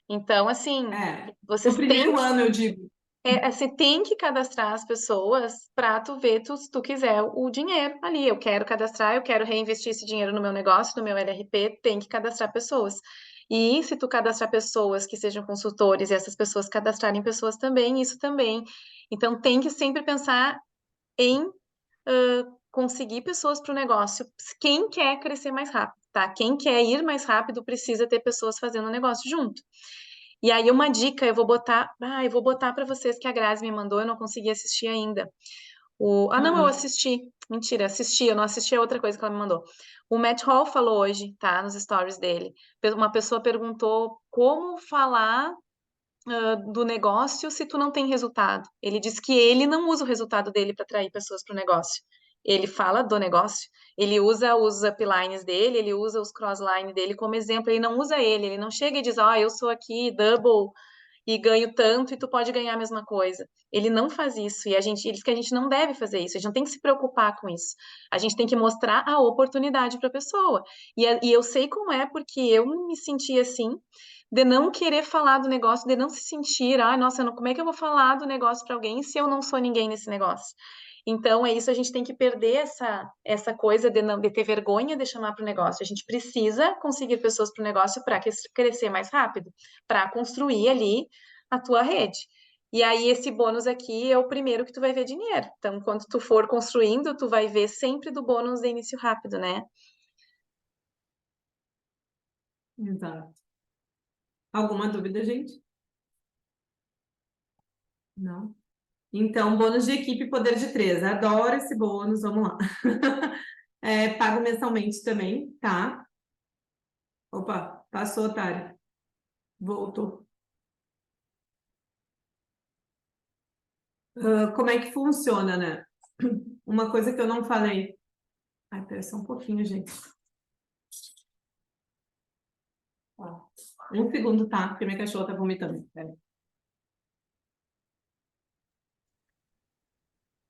Então, assim, No vocês primeiro têm ano, eu digo. você tem que cadastrar as pessoas para tu ver se tu quiser o dinheiro ali. Eu quero cadastrar, eu quero reinvestir esse dinheiro no meu negócio, no meu LRP, tem que cadastrar pessoas. E se tu cadastrar pessoas que sejam consultores e essas pessoas cadastrarem pessoas também, isso também. Então tem que sempre pensar em conseguir pessoas para o negócio. Quem quer crescer mais rápido, tá? Quem quer ir mais rápido precisa ter pessoas fazendo o negócio junto. E aí, uma dica, eu vou botar para vocês que a Grazi me mandou, eu não consegui assistir ainda. Não, eu assisti. Mentira, assisti, eu não assisti a outra coisa que ela me mandou. O Matt Hall falou hoje, tá, nos stories dele. Uma pessoa perguntou como falar do negócio se tu não tem resultado. Ele disse que ele não usa o resultado dele para atrair pessoas para o negócio. Ele fala do negócio, ele usa os uplines dele, ele usa os crossline dele como exemplo, ele não usa ele não chega e diz, eu sou aqui double e ganho tanto e tu pode ganhar a mesma coisa. Ele não faz isso e ele diz que a gente não deve fazer isso, a gente não tem que se preocupar com isso. A gente tem que mostrar a oportunidade para a pessoa. E eu sei como é, porque eu me senti assim, de não querer falar do negócio, de não se sentir, nossa, como é que eu vou falar do negócio para alguém se eu não sou ninguém nesse negócio? Então, é isso, a gente tem que perder essa coisa de ter vergonha de chamar para o negócio. A gente precisa conseguir pessoas para o negócio para crescer mais rápido, para construir ali a tua rede. E aí esse bônus aqui é o primeiro que tu vai ver dinheiro. Então, quando tu for construindo, tu vai ver sempre do bônus de início rápido, né? Exato. Alguma dúvida, gente? Não? Então, bônus de equipe, poder de 3. Adoro esse bônus, vamos lá. Pago mensalmente também, tá? Opa, passou, otário. Voltou. Como é que funciona, né? Uma coisa que eu não falei. Ai, pera só um pouquinho, gente. Ó, um segundo, tá? Porque minha cachorra tá vomitando. Pera.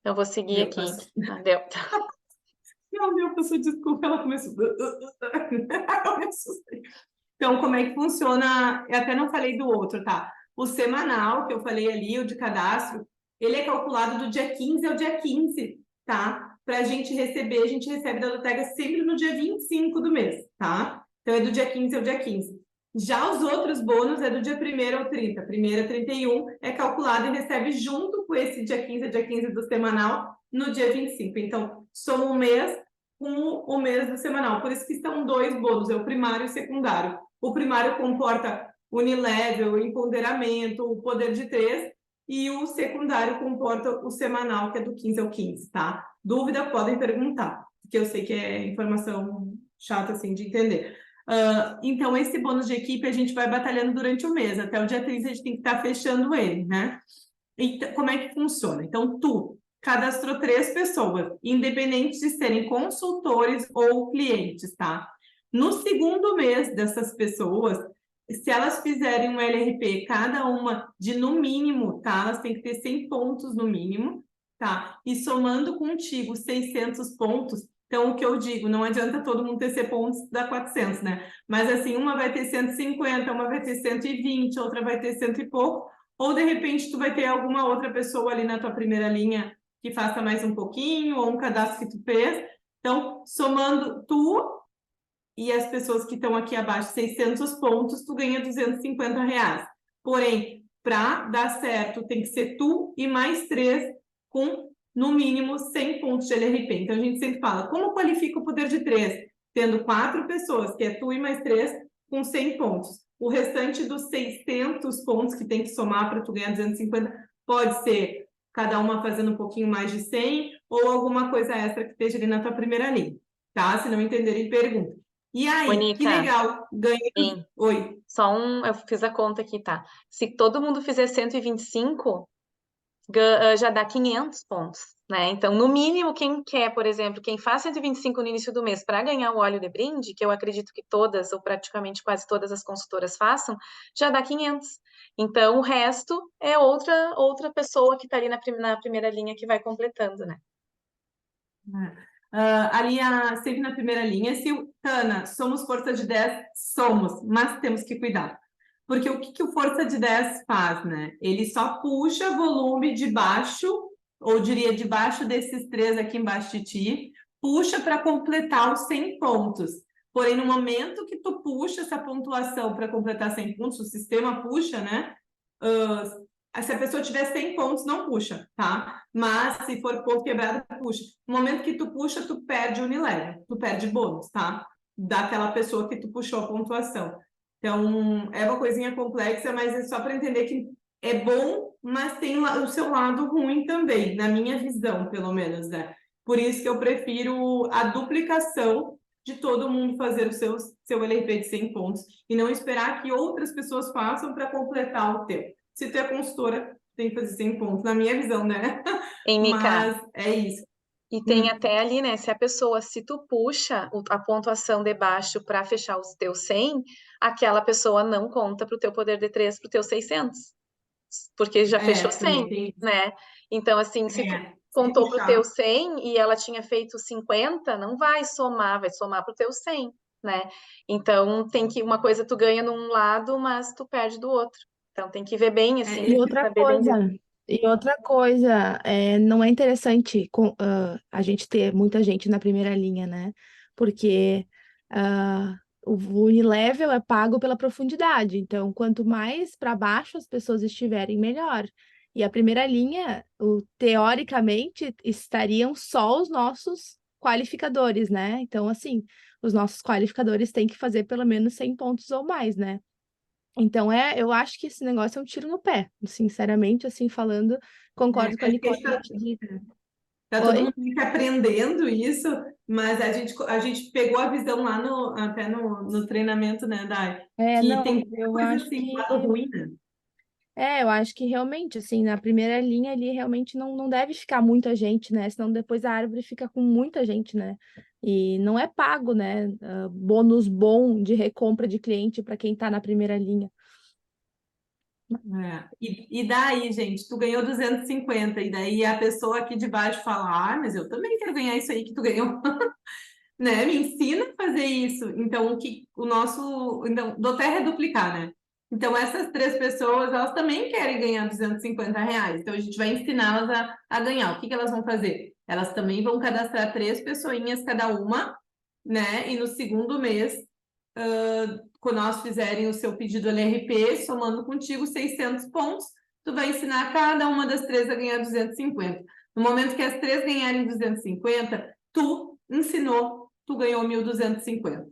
Eu vou seguir Deu, aqui. passou. Deu. Não, meu, pessoa, desculpa, ela começou. Eu me assustei. Então, como é que funciona? Eu até não falei do outro, tá? O semanal, que eu falei ali, o de cadastro, ele é calculado do dia 15 ao dia 15, tá? Para a gente receber, a gente recebe da Lotega sempre no dia 25 do mês, tá? Então, é do dia 15 ao dia 15. Já os outros bônus é do dia 1º ao 30. 1º a 31 é calculado e recebe junto com esse dia 15 a dia 15 do semanal no dia 25. Então, soma um mês com o mês do semanal. Por isso que são 2 bônus, é o primário e o secundário. O primário comporta unilevel, empoderamento, o poder de 3, e o secundário comporta o semanal, que é do 15 ao 15, tá? Dúvida, podem perguntar, porque eu sei que é informação chata, assim, de entender. Então, esse bônus de equipe a gente vai batalhando durante o mês, até o dia 30 a gente tem que estar fechando ele, né? Então, como é que funciona? Então, tu cadastrou 3 pessoas, independente de serem consultores ou clientes, tá? No segundo mês dessas pessoas, se elas fizerem um LRP, cada uma de no mínimo, tá? Elas têm que ter 100 pontos no mínimo, tá? E somando contigo 600 pontos, então o que eu digo, não adianta todo mundo ter 100 pontos, dá 400, né? Mas assim, uma vai ter 150, uma vai ter 120, outra vai ter 100 e pouco, ou de repente tu vai ter alguma outra pessoa ali na tua primeira linha que faça mais um pouquinho, ou um cadastro que tu fez. Então, somando tu e as pessoas que estão aqui abaixo, 600 pontos, tu ganha R$250. Porém, para dar certo, tem que ser tu e mais 3 com, no mínimo, 100 pontos de LRP. Então, a gente sempre fala, como qualifica o poder de 3? Tendo 4 pessoas, que é tu e mais 3, com 100 pontos. O restante dos 600 pontos que tem que somar para tu ganhar 250, pode ser cada uma fazendo um pouquinho mais de 100, ou alguma coisa extra que esteja ali na tua primeira linha, tá? Se não entenderem, pergunta. E aí, que Bonita. legal, ganhei. Sim. Oi. Eu fiz a conta aqui, tá? Se todo mundo fizer 125, já dá 500 pontos, né? Então, no mínimo, quem quer, por exemplo, quem faz 125 no início do mês para ganhar o óleo de brinde, que eu acredito que todas, ou praticamente quase todas as consultoras façam, já dá 500. Então, o resto é outra pessoa que está ali na primeira linha que vai completando, né? Ali, sempre na primeira linha, se o Tana, somos força de 10, somos, mas temos que cuidar. Porque o que o força de 10 faz, né? Ele só puxa volume de baixo, ou diria debaixo desses 3 aqui embaixo de ti, puxa para completar os 100 pontos. Porém, no momento que tu puxa essa pontuação para completar 100 pontos, o sistema puxa, né? Se a pessoa tiver 100 pontos, não puxa, tá? Mas se for ponto quebrado, puxa. No momento que tu puxa, tu perde unilevel, tu perde bônus, tá? Daquela pessoa que tu puxou a pontuação. Então, é uma coisinha complexa, mas é só para entender que é bom, mas tem o seu lado ruim também, na minha visão, pelo menos, né? Por isso que eu prefiro a duplicação de todo mundo fazer o seu LRP de 100 pontos e não esperar que outras pessoas façam para completar o teu. Se tu é consultora, tem que fazer 100 pontos, na minha visão, né? Em Mica, Mas é isso. e tem até ali, né? Se tu puxa a pontuação de baixo para fechar os teus 100, aquela pessoa não conta para o teu poder de 3, para o teu 600, porque já fechou Também 100, tem isso. né? Então, assim, se tu Se contou para o teu puxar. 100 e ela tinha feito 50, não vai somar para o teu 100, né? Então, uma coisa tu ganha num lado, mas tu perde do outro. Então, tem que ver bem, assim, E outra saber bem disso. coisa, não é interessante a gente ter muita gente na primeira linha, né? Porque o Unilevel é pago pela profundidade. Então, quanto mais para baixo as pessoas estiverem, melhor. E a primeira linha, teoricamente, estariam só os nossos qualificadores, né? Então, assim, os nossos qualificadores têm que fazer pelo menos 100 pontos ou mais, né? Então, eu acho que esse negócio é um tiro no pé, sinceramente, assim, falando, concordo com a Acho que Nicole. tá todo Oi? mundo meio que aprendendo isso, mas a gente pegou a visão lá até no treinamento, né, Dai? Que Não, tem muita eu coisa acho assim, do que lado ruim, né? eu acho que realmente, assim, na primeira linha ali, realmente não deve ficar muita gente, né? Senão depois a árvore fica com muita gente, né? E não é pago, né? Bônus bom de recompra de cliente para quem tá na primeira linha. E daí, gente, tu ganhou 250, e daí a pessoa aqui de baixo fala, mas eu também quero ganhar isso aí que tu ganhou. Né? Me ensina a fazer isso. Então, então, Doterra é duplicar, né? Então, essas 3 pessoas, elas também querem ganhar R$ 250. Então, a gente vai ensiná-las a ganhar. O que elas vão fazer? Elas também vão cadastrar 3 pessoinhas cada uma, né? E no segundo mês, quando elas fizerem o seu pedido LRP, somando contigo 600 pontos, tu vai ensinar cada uma das 3 a ganhar 250. No momento que as 3 ganharem 250, tu ensinou, tu ganhou 1.250.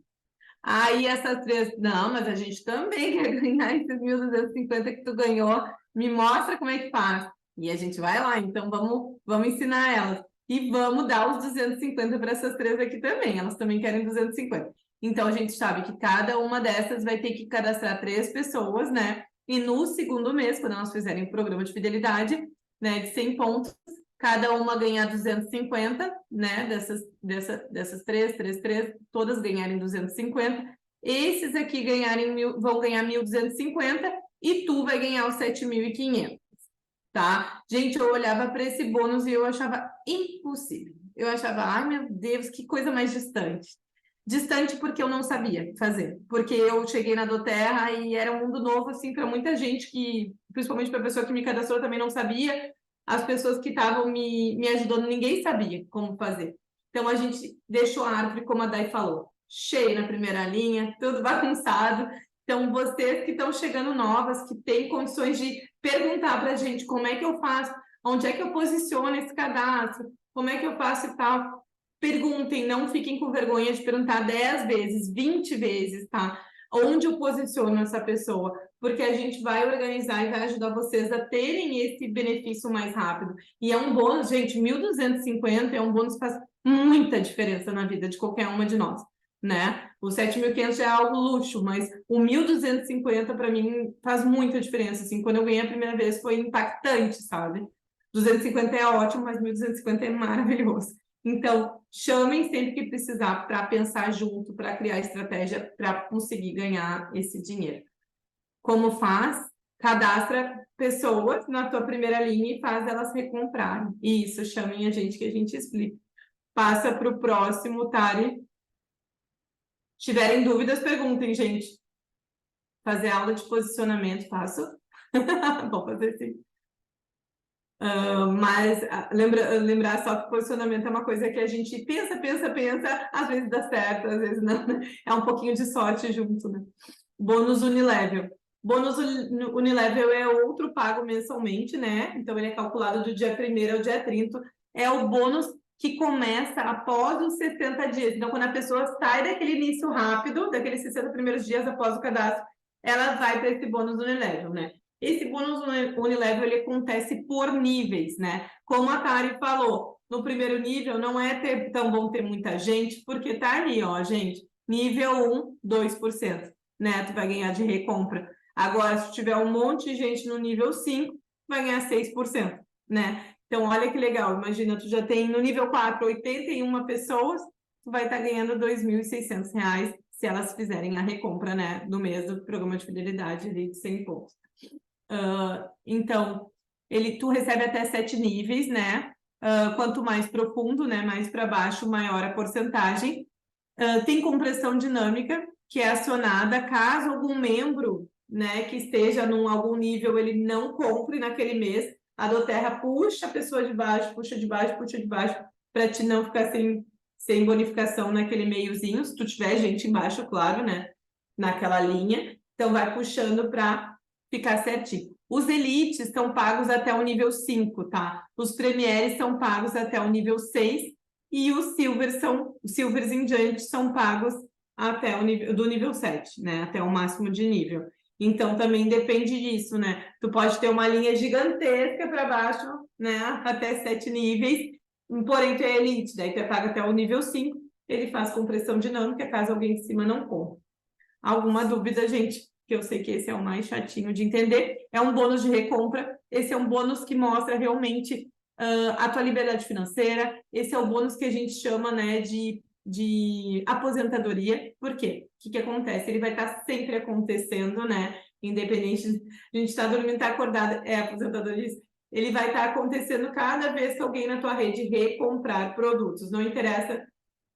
Aí essas 3, não, mas a gente também quer ganhar esses 1.250 que tu ganhou, me mostra como é que faz. E a gente vai lá, então vamos ensinar elas. E vamos dar os 250 para essas 3 aqui também, elas também querem 250. Então a gente sabe que cada uma dessas vai ter que cadastrar 3 pessoas, né? E no segundo mês, quando elas fizerem o programa de fidelidade, né, de 100 pontos, cada uma ganhar 250, né? Dessas 3, todas ganharem 250. Esses aqui vão ganhar 1.250 e tu vai ganhar os 7.500, tá? Gente, eu olhava para esse bônus e eu achava impossível. Eu achava, ai meu Deus, que coisa mais distante. Distante porque eu não sabia fazer, porque eu cheguei na Doterra e era um mundo novo assim para muita gente que, principalmente para a pessoa que me cadastrou também não sabia. As pessoas que estavam me ajudando, ninguém sabia como fazer. Então a gente deixou a árvore, como a Dai falou, cheia na primeira linha, tudo bagunçado. Então vocês que estão chegando novas, que têm condições de perguntar para a gente como é que eu faço, onde é que eu posiciono esse cadastro, como é que eu faço e tal. Perguntem, não fiquem com vergonha de perguntar 10 vezes, 20 vezes, tá? Onde eu posiciono essa pessoa? Porque a gente vai organizar e vai ajudar vocês a terem esse benefício mais rápido. E é um bônus, gente, 1.250 é um bônus que faz muita diferença na vida de qualquer uma de nós, né? O 7.500 é algo luxo, mas o 1.250 para mim faz muita diferença, assim, quando eu ganhei a primeira vez foi impactante, sabe? 250 é ótimo, mas 1.250 é maravilhoso. Então, chamem sempre que precisar para pensar junto, para criar estratégia para conseguir ganhar esse dinheiro. Como faz? Cadastra pessoas na tua primeira linha e faz elas recomprarem. Isso, chamem a gente que a gente explica. Passa para o próximo, Tari. Tiverem dúvidas, perguntem, gente. Fazer aula de posicionamento, faço? Vou fazer sim. Mas lembrar só que posicionamento é uma coisa que a gente pensa, às vezes dá certo, às vezes não, né? É um pouquinho de sorte junto, né? Bônus Unilevel. Bônus Unilevel é outro pago mensalmente, né? Então ele é calculado do dia 1º ao dia 30. É o bônus que começa após os 60 dias. Então, quando a pessoa sai daquele início rápido, daqueles 60 primeiros dias após o cadastro, ela vai para esse bônus Unilevel, né? Esse bônus Unilevel, ele acontece por níveis, né? Como a Tari falou, no primeiro nível não é tão bom ter muita gente, porque tá ali, ó, gente, nível 1, 2%, né? Tu vai ganhar de recompra. Agora, se tiver um monte de gente no nível 5, vai ganhar 6%, né? Então, olha que legal, imagina, tu já tem no nível 4, 81 pessoas, tu vai estar ganhando R$ 2.600 se elas fizerem a recompra, né, no mês do programa de fidelidade ali de 100 pontos. Então, tu recebe até 7 níveis, né? Quanto mais profundo, né, mais para baixo, maior a porcentagem. Tem compressão dinâmica, que é acionada caso algum membro, né, que esteja algum nível, ele não compre naquele mês, a Doterra puxa a pessoa de baixo, puxa de baixo, para te não ficar sem bonificação naquele meiozinho, se tu tiver gente embaixo, claro, né, naquela linha. Então, vai puxando para ficar certinho. Os elites são pagos até o nível 5, tá? Os premieres são pagos até o nível 6 e os silvers em diante são pagos até o nível 7, né? Até o máximo de nível. Então também depende disso, né? Tu pode ter uma linha gigantesca para baixo, né? Até 7 níveis, porém tu é elite, daí tu é pago até o nível 5, ele faz compressão dinâmica caso alguém em cima não compre. Alguma dúvida, gente? Que eu sei que esse é o mais chatinho de entender. É um bônus de recompra. Esse é um bônus que mostra realmente a tua liberdade financeira. Esse é o bônus que a gente chama, né, de aposentadoria. Por quê? O que acontece? Ele vai estar sempre acontecendo, né? Independente de a gente estar dormindo, estar acordado, é aposentadoria. Ele vai estar acontecendo cada vez que alguém na tua rede recomprar produtos. Não interessa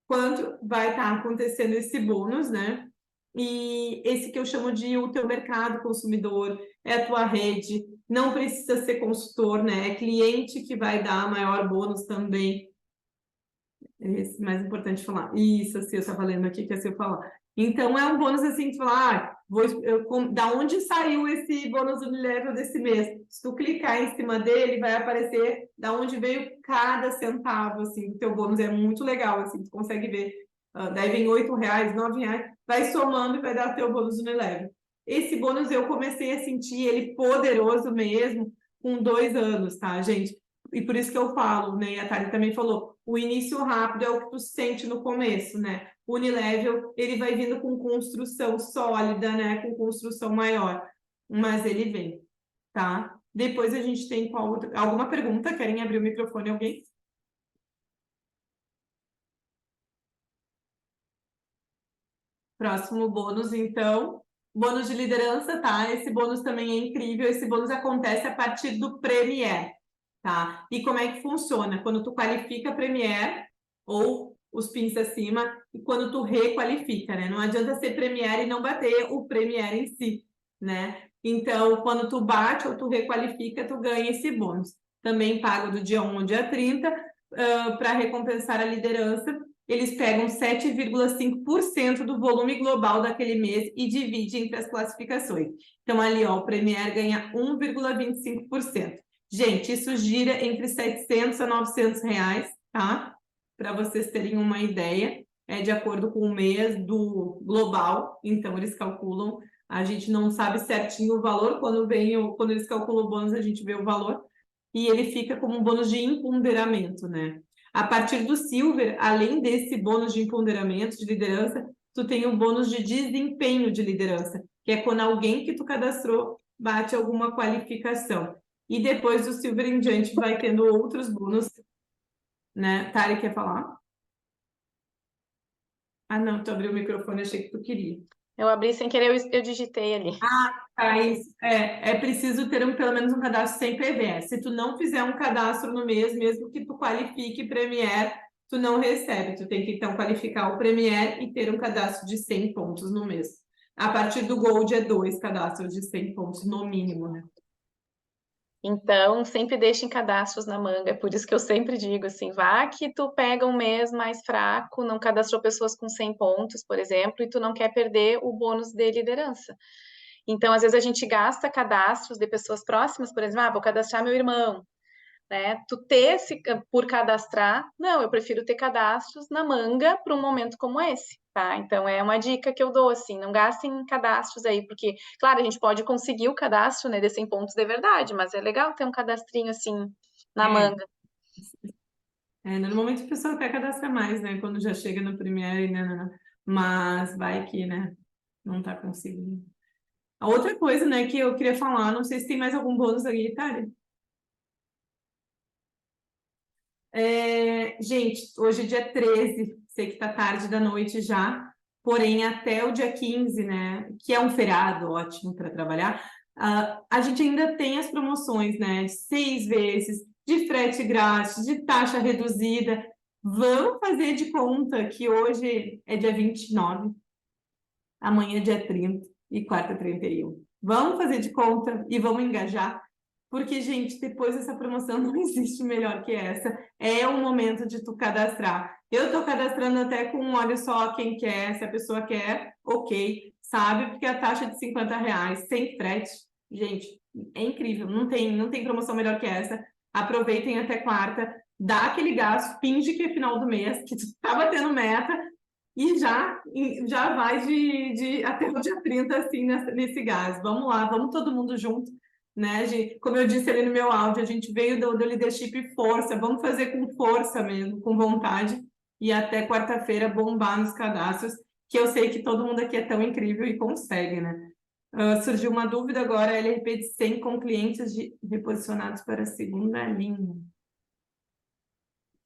quanto vai estar acontecendo esse bônus, né? E esse que eu chamo de o teu mercado consumidor, é a tua rede, não precisa ser consultor, né? É cliente que vai dar maior bônus também. Esse mais importante falar. Isso, assim, eu estava lendo aqui que assim eu falar. Então, é um bônus assim, de falar, da onde saiu esse bônus Unilevel desse mês? Se tu clicar em cima dele, vai aparecer da onde veio cada centavo, assim, do teu bônus. É muito legal, assim, tu consegue ver. Daí vem R$8, R$9, vai somando e vai dar teu bônus Unilevel. Esse bônus eu comecei a sentir ele poderoso mesmo com 2 anos, tá, gente? E por isso que eu falo, né? E a Thalia também falou, o início rápido é o que tu sente no começo, né? O Unilevel, ele vai vindo com construção sólida, né? Com construção maior, mas ele vem, tá? Depois a gente tem alguma pergunta? Querem abrir o microfone alguém? Próximo bônus, então. Bônus de liderança, tá? Esse bônus também é incrível. Esse bônus acontece a partir do Premier, tá? E como é que funciona? Quando tu qualifica a Premier ou os pins acima e quando tu requalifica, né? Não adianta ser Premier e não bater o Premier em si, né? Então, quando tu bate ou tu requalifica, tu ganha esse bônus. Também pago do dia 1 ao dia 30 para recompensar a liderança. Eles pegam 7,5% do volume global daquele mês e dividem entre as classificações. Então, ali, ó, o Premier ganha 1,25%. Gente, isso gira entre 700 a 900 reais, tá? Para vocês terem uma ideia, é de acordo com o mês do global, então eles calculam, a gente não sabe certinho o valor, quando eles calculam o bônus, a gente vê o valor, e ele fica como um bônus de empoderamento, né? A partir do Silver, além desse bônus de empoderamento, de liderança, tu tem o bônus de desempenho de liderança, que é quando alguém que tu cadastrou bate alguma qualificação. E depois do Silver em diante vai tendo outros bônus, né? Tari, quer falar? Ah, não, tu abriu o microfone, achei que tu queria. Eu abri sem querer, eu digitei ali. Tá, isso. É preciso ter pelo menos um cadastro sem PVS. Se tu não fizer um cadastro no mês, mesmo que tu qualifique Premier, tu não recebe. Tu tem que, então, qualificar o Premier e ter um cadastro de 100 pontos no mês. A partir do Gold é 2 cadastros de 100 pontos no mínimo, né? Então, sempre deixem cadastros na manga. É por isso que eu sempre digo assim, vá que tu pega um mês mais fraco, não cadastrou pessoas com 100 pontos, por exemplo, e tu não quer perder o bônus de liderança. Então, às vezes a gente gasta cadastros de pessoas próximas, por exemplo, vou cadastrar meu irmão, né? Tu ter por cadastrar, não, eu prefiro ter cadastros na manga para um momento como esse, tá? Então é uma dica que eu dou, assim, não gastem cadastros aí, porque, claro, a gente pode conseguir o cadastro, né, de 100 pontos de verdade, mas é legal ter um cadastrinho assim na manga. Normalmente a pessoa quer cadastrar mais, né? Quando já chega no Premiere, né? Mas vai que, né? Não tá conseguindo. A outra coisa, né, que eu queria falar, não sei se tem mais algum bônus aí, Itália. Gente, hoje é dia 13, sei que tá tarde da noite já, porém até o dia 15, né, que é um feriado ótimo para trabalhar, a gente ainda tem as promoções, né, de 6 vezes, de frete grátis, de taxa reduzida. Vamos fazer de conta que hoje é dia 29, amanhã é dia 30 e quarta 31. Vamos fazer de conta e vamos engajar. Porque, gente, depois dessa promoção não existe melhor que essa. É o momento de tu cadastrar. Eu tô cadastrando até com um olho só quem quer, se a pessoa quer, ok, sabe? Porque a taxa de R$50 sem frete, gente, É incrível, não tem promoção melhor que essa. Aproveitem até quarta, dá aquele gasto, finge que é final do mês, que tu tá batendo meta e já vai até o dia 30 assim nesse gás. Vamos lá, vamos todo mundo junto, né? Como eu disse ali no meu áudio, a gente veio do leadership força, vamos fazer com força mesmo, com vontade e até quarta-feira bombar nos cadastros, que eu sei que todo mundo aqui é tão incrível e consegue, né? Surgiu uma dúvida agora, LRP de 100 com clientes reposicionados para a segunda linha.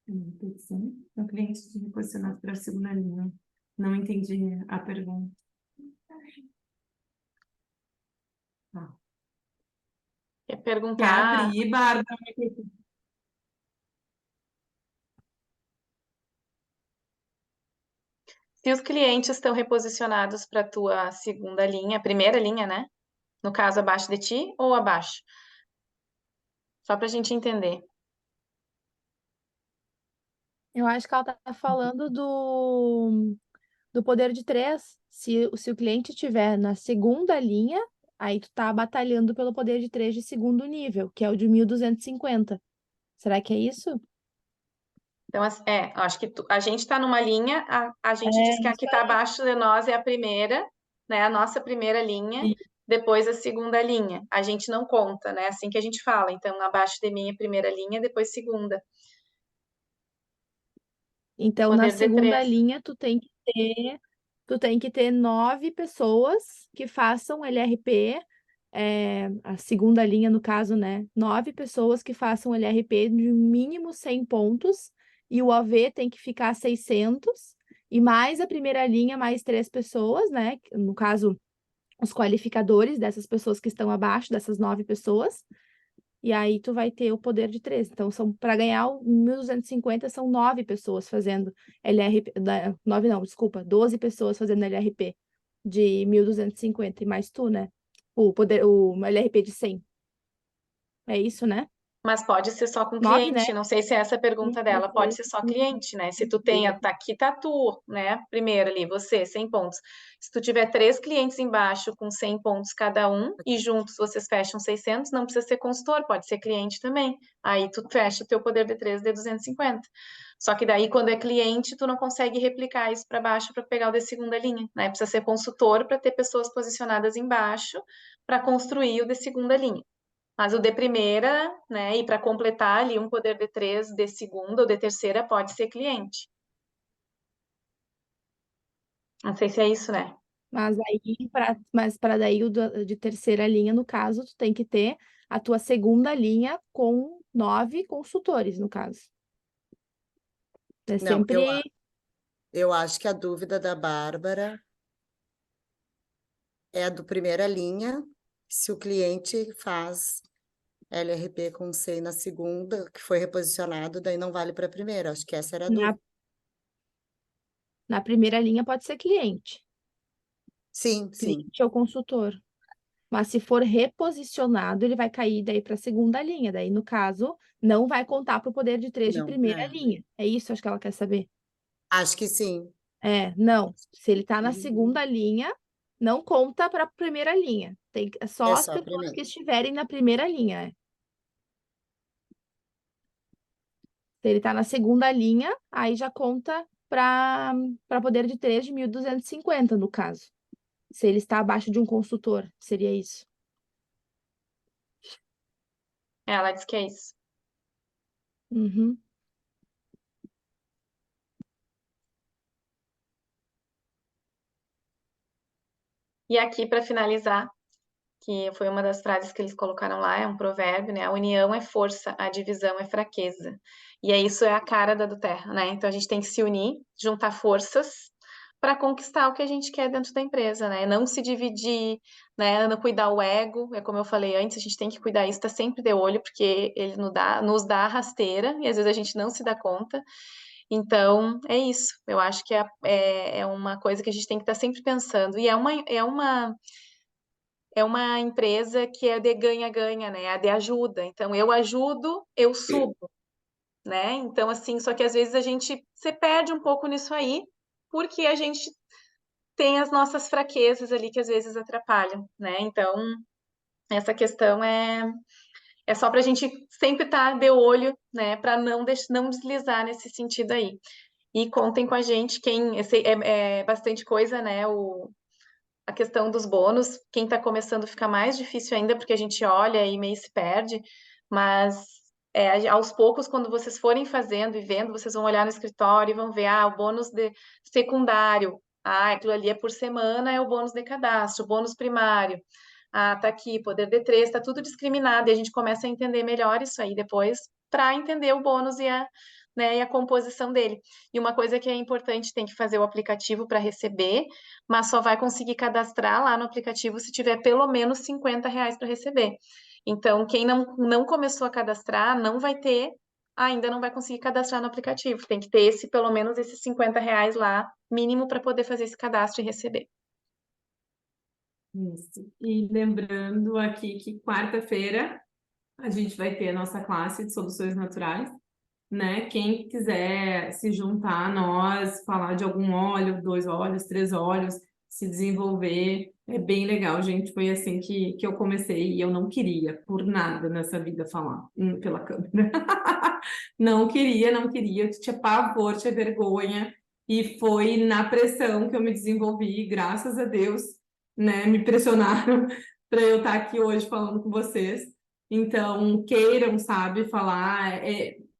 LRP de 100 com clientes reposicionados para a segunda linha. Não entendi a pergunta. Tá. Quer Quer perguntar abrir, Bárbara? se os clientes estão reposicionados para a tua segunda linha, primeira linha, né? No caso, abaixo de ti ou abaixo? Só para a gente entender. Eu acho que ela tá falando do poder de 3. Se o cliente estiver na segunda linha, aí tu tá batalhando pelo poder de 3 de segundo nível, que é o de 1.250. Será que é isso? Então, acho que a gente está numa linha, a gente diz que a Isso que está abaixo de nós é a primeira, né? A nossa primeira linha, aí. depois a segunda linha. A gente não conta, né? Assim que a gente fala. Então, abaixo de mim é primeira linha, depois segunda. Então, na Poder de segunda 3. linha, tu tem que ter 9 pessoas que façam LRP, a segunda linha, no caso, né? 9 pessoas que façam LRP de mínimo 100 pontos, e o AV tem que ficar 600, e mais a primeira linha, mais 3 pessoas, né? No caso, os qualificadores dessas pessoas que estão abaixo dessas 9 pessoas. E aí tu vai ter o poder de 3. Então, para ganhar o 1.250, são 9 pessoas fazendo LRP. 9 não, desculpa, 12 pessoas fazendo LRP de 1.250. E mais tu, né? O LRP de 100. É isso, né? Mas pode ser só com 9, né? cliente, não sei se é essa a pergunta dela. Pode ser só cliente, né? Se tu tem, tá aqui tá tu, né? Primeiro ali, você, 100 pontos. Se tu tiver 3 clientes embaixo com 100 pontos cada um e juntos vocês fecham 600, não precisa ser consultor, pode ser cliente também. Aí tu fecha o teu poder de 3 de 250. Só que daí, quando é cliente, tu não consegue replicar isso para baixo para pegar o de segunda linha, né? Precisa ser consultor para ter pessoas posicionadas embaixo para construir o de segunda linha. Mas o de primeira, né, e para completar ali um poder de 3 de segunda ou de terceira pode ser cliente. Não sei se é isso, né? Mas para daí de terceira linha, no caso, tu tem que ter a tua segunda linha com 9 consultores, no caso. É Não, sempre. eu acho que a dúvida da Bárbara é a do primeira linha, se o cliente faz LRP com 100 na segunda, que foi reposicionado, daí não vale para a primeira. Acho que essa era a Na, dúvida. na primeira linha pode ser cliente. Sim, sim. Cliente ou consultor. Mas se for reposicionado, ele vai cair daí para a segunda linha. Daí, no caso, não vai contar para o poder de 3 de Não, primeira linha. É isso, acho que ela quer saber. acho que sim. Não. Se ele está na Uhum. segunda linha, não conta para a primeira linha. É só É as só a pessoas primeira. que estiverem na primeira linha. Se ele está na segunda linha, aí já conta para poder de 3 de 1.250, no caso. Se ele está abaixo de um consultor, seria isso. Ela diz que é isso. Uhum. E aqui, para finalizar, que foi uma das frases que eles colocaram lá, é um provérbio, né? A união é força, a divisão é fraqueza. E isso é a cara da do Terra, né? Então a gente tem que se unir, juntar forças para conquistar o que a gente quer dentro da empresa, né? Não se dividir, né? Não cuidar o ego, é como eu falei antes, a gente tem que cuidar isso, tá sempre de olho, porque ele nos dá a rasteira e às vezes a gente não se dá conta. Então, é isso. Eu acho que é uma coisa que a gente tem que estar sempre pensando. E é uma empresa que é de ganha-ganha, né? É de ajuda. Então, eu ajudo, eu subo, né? Então, assim, só que às vezes a gente se perde um pouco nisso aí, porque a gente tem as nossas fraquezas ali que às vezes atrapalham, né? Então, essa questão é só para a gente sempre estar de olho, né, para não deslizar nesse sentido aí. E contem com a gente, é bastante coisa, né, a questão dos bônus, quem está começando fica mais difícil ainda, porque a gente olha e meio se perde, mas aos poucos, quando vocês forem fazendo e vendo, vocês vão olhar no escritório e vão ver, o bônus de secundário, aquilo ali é por semana, é o bônus de cadastro, o bônus primário, tá aqui, poder D3, tá tudo discriminado, e a gente começa a entender melhor isso aí depois, para entender o bônus e a composição dele. E uma coisa que é importante, tem que fazer o aplicativo para receber, mas só vai conseguir cadastrar lá no aplicativo se tiver pelo menos R$ 50 para receber. Então, quem não começou a cadastrar, ainda não vai conseguir cadastrar no aplicativo. Tem que ter pelo menos esses R$ 50 lá, mínimo, para poder fazer esse cadastro e receber. Isso. E lembrando aqui que quarta-feira a gente vai ter a nossa classe de soluções naturais, né? Quem quiser se juntar a nós, falar de algum óleo, 2 óleos, 3 óleos, se desenvolver, é bem legal, gente. Foi assim que eu comecei e eu não queria, por nada nessa vida, falar pela câmera. Não queria, eu tinha pavor, tinha vergonha, e foi na pressão que eu me desenvolvi, graças a Deus, né? Me pressionaram para eu estar aqui hoje falando com vocês. Então, queiram, sabe, falar.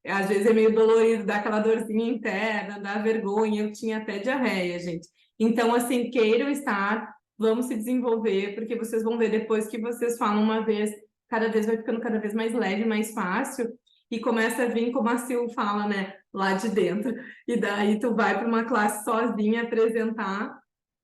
Às vezes é meio dolorido, dá aquela dorzinha interna, dá vergonha, eu tinha até diarreia, gente. Então, assim, queiram estar, vamos se desenvolver, porque vocês vão ver depois que vocês falam uma vez, cada vez vai ficando cada vez mais leve, mais fácil, e começa a vir, como a Sil fala, né, lá de dentro. E daí tu vai para uma classe sozinha apresentar,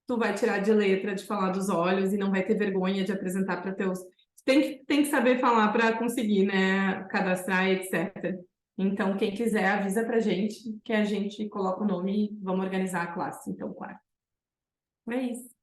tu vai tirar de letra de falar dos olhos e não vai ter vergonha de apresentar para teus... Tem que saber falar para conseguir, né, cadastrar, etc. Então, quem quiser, avisa pra gente, que a gente coloca o nome e vamos organizar a classe, então, claro. É isso.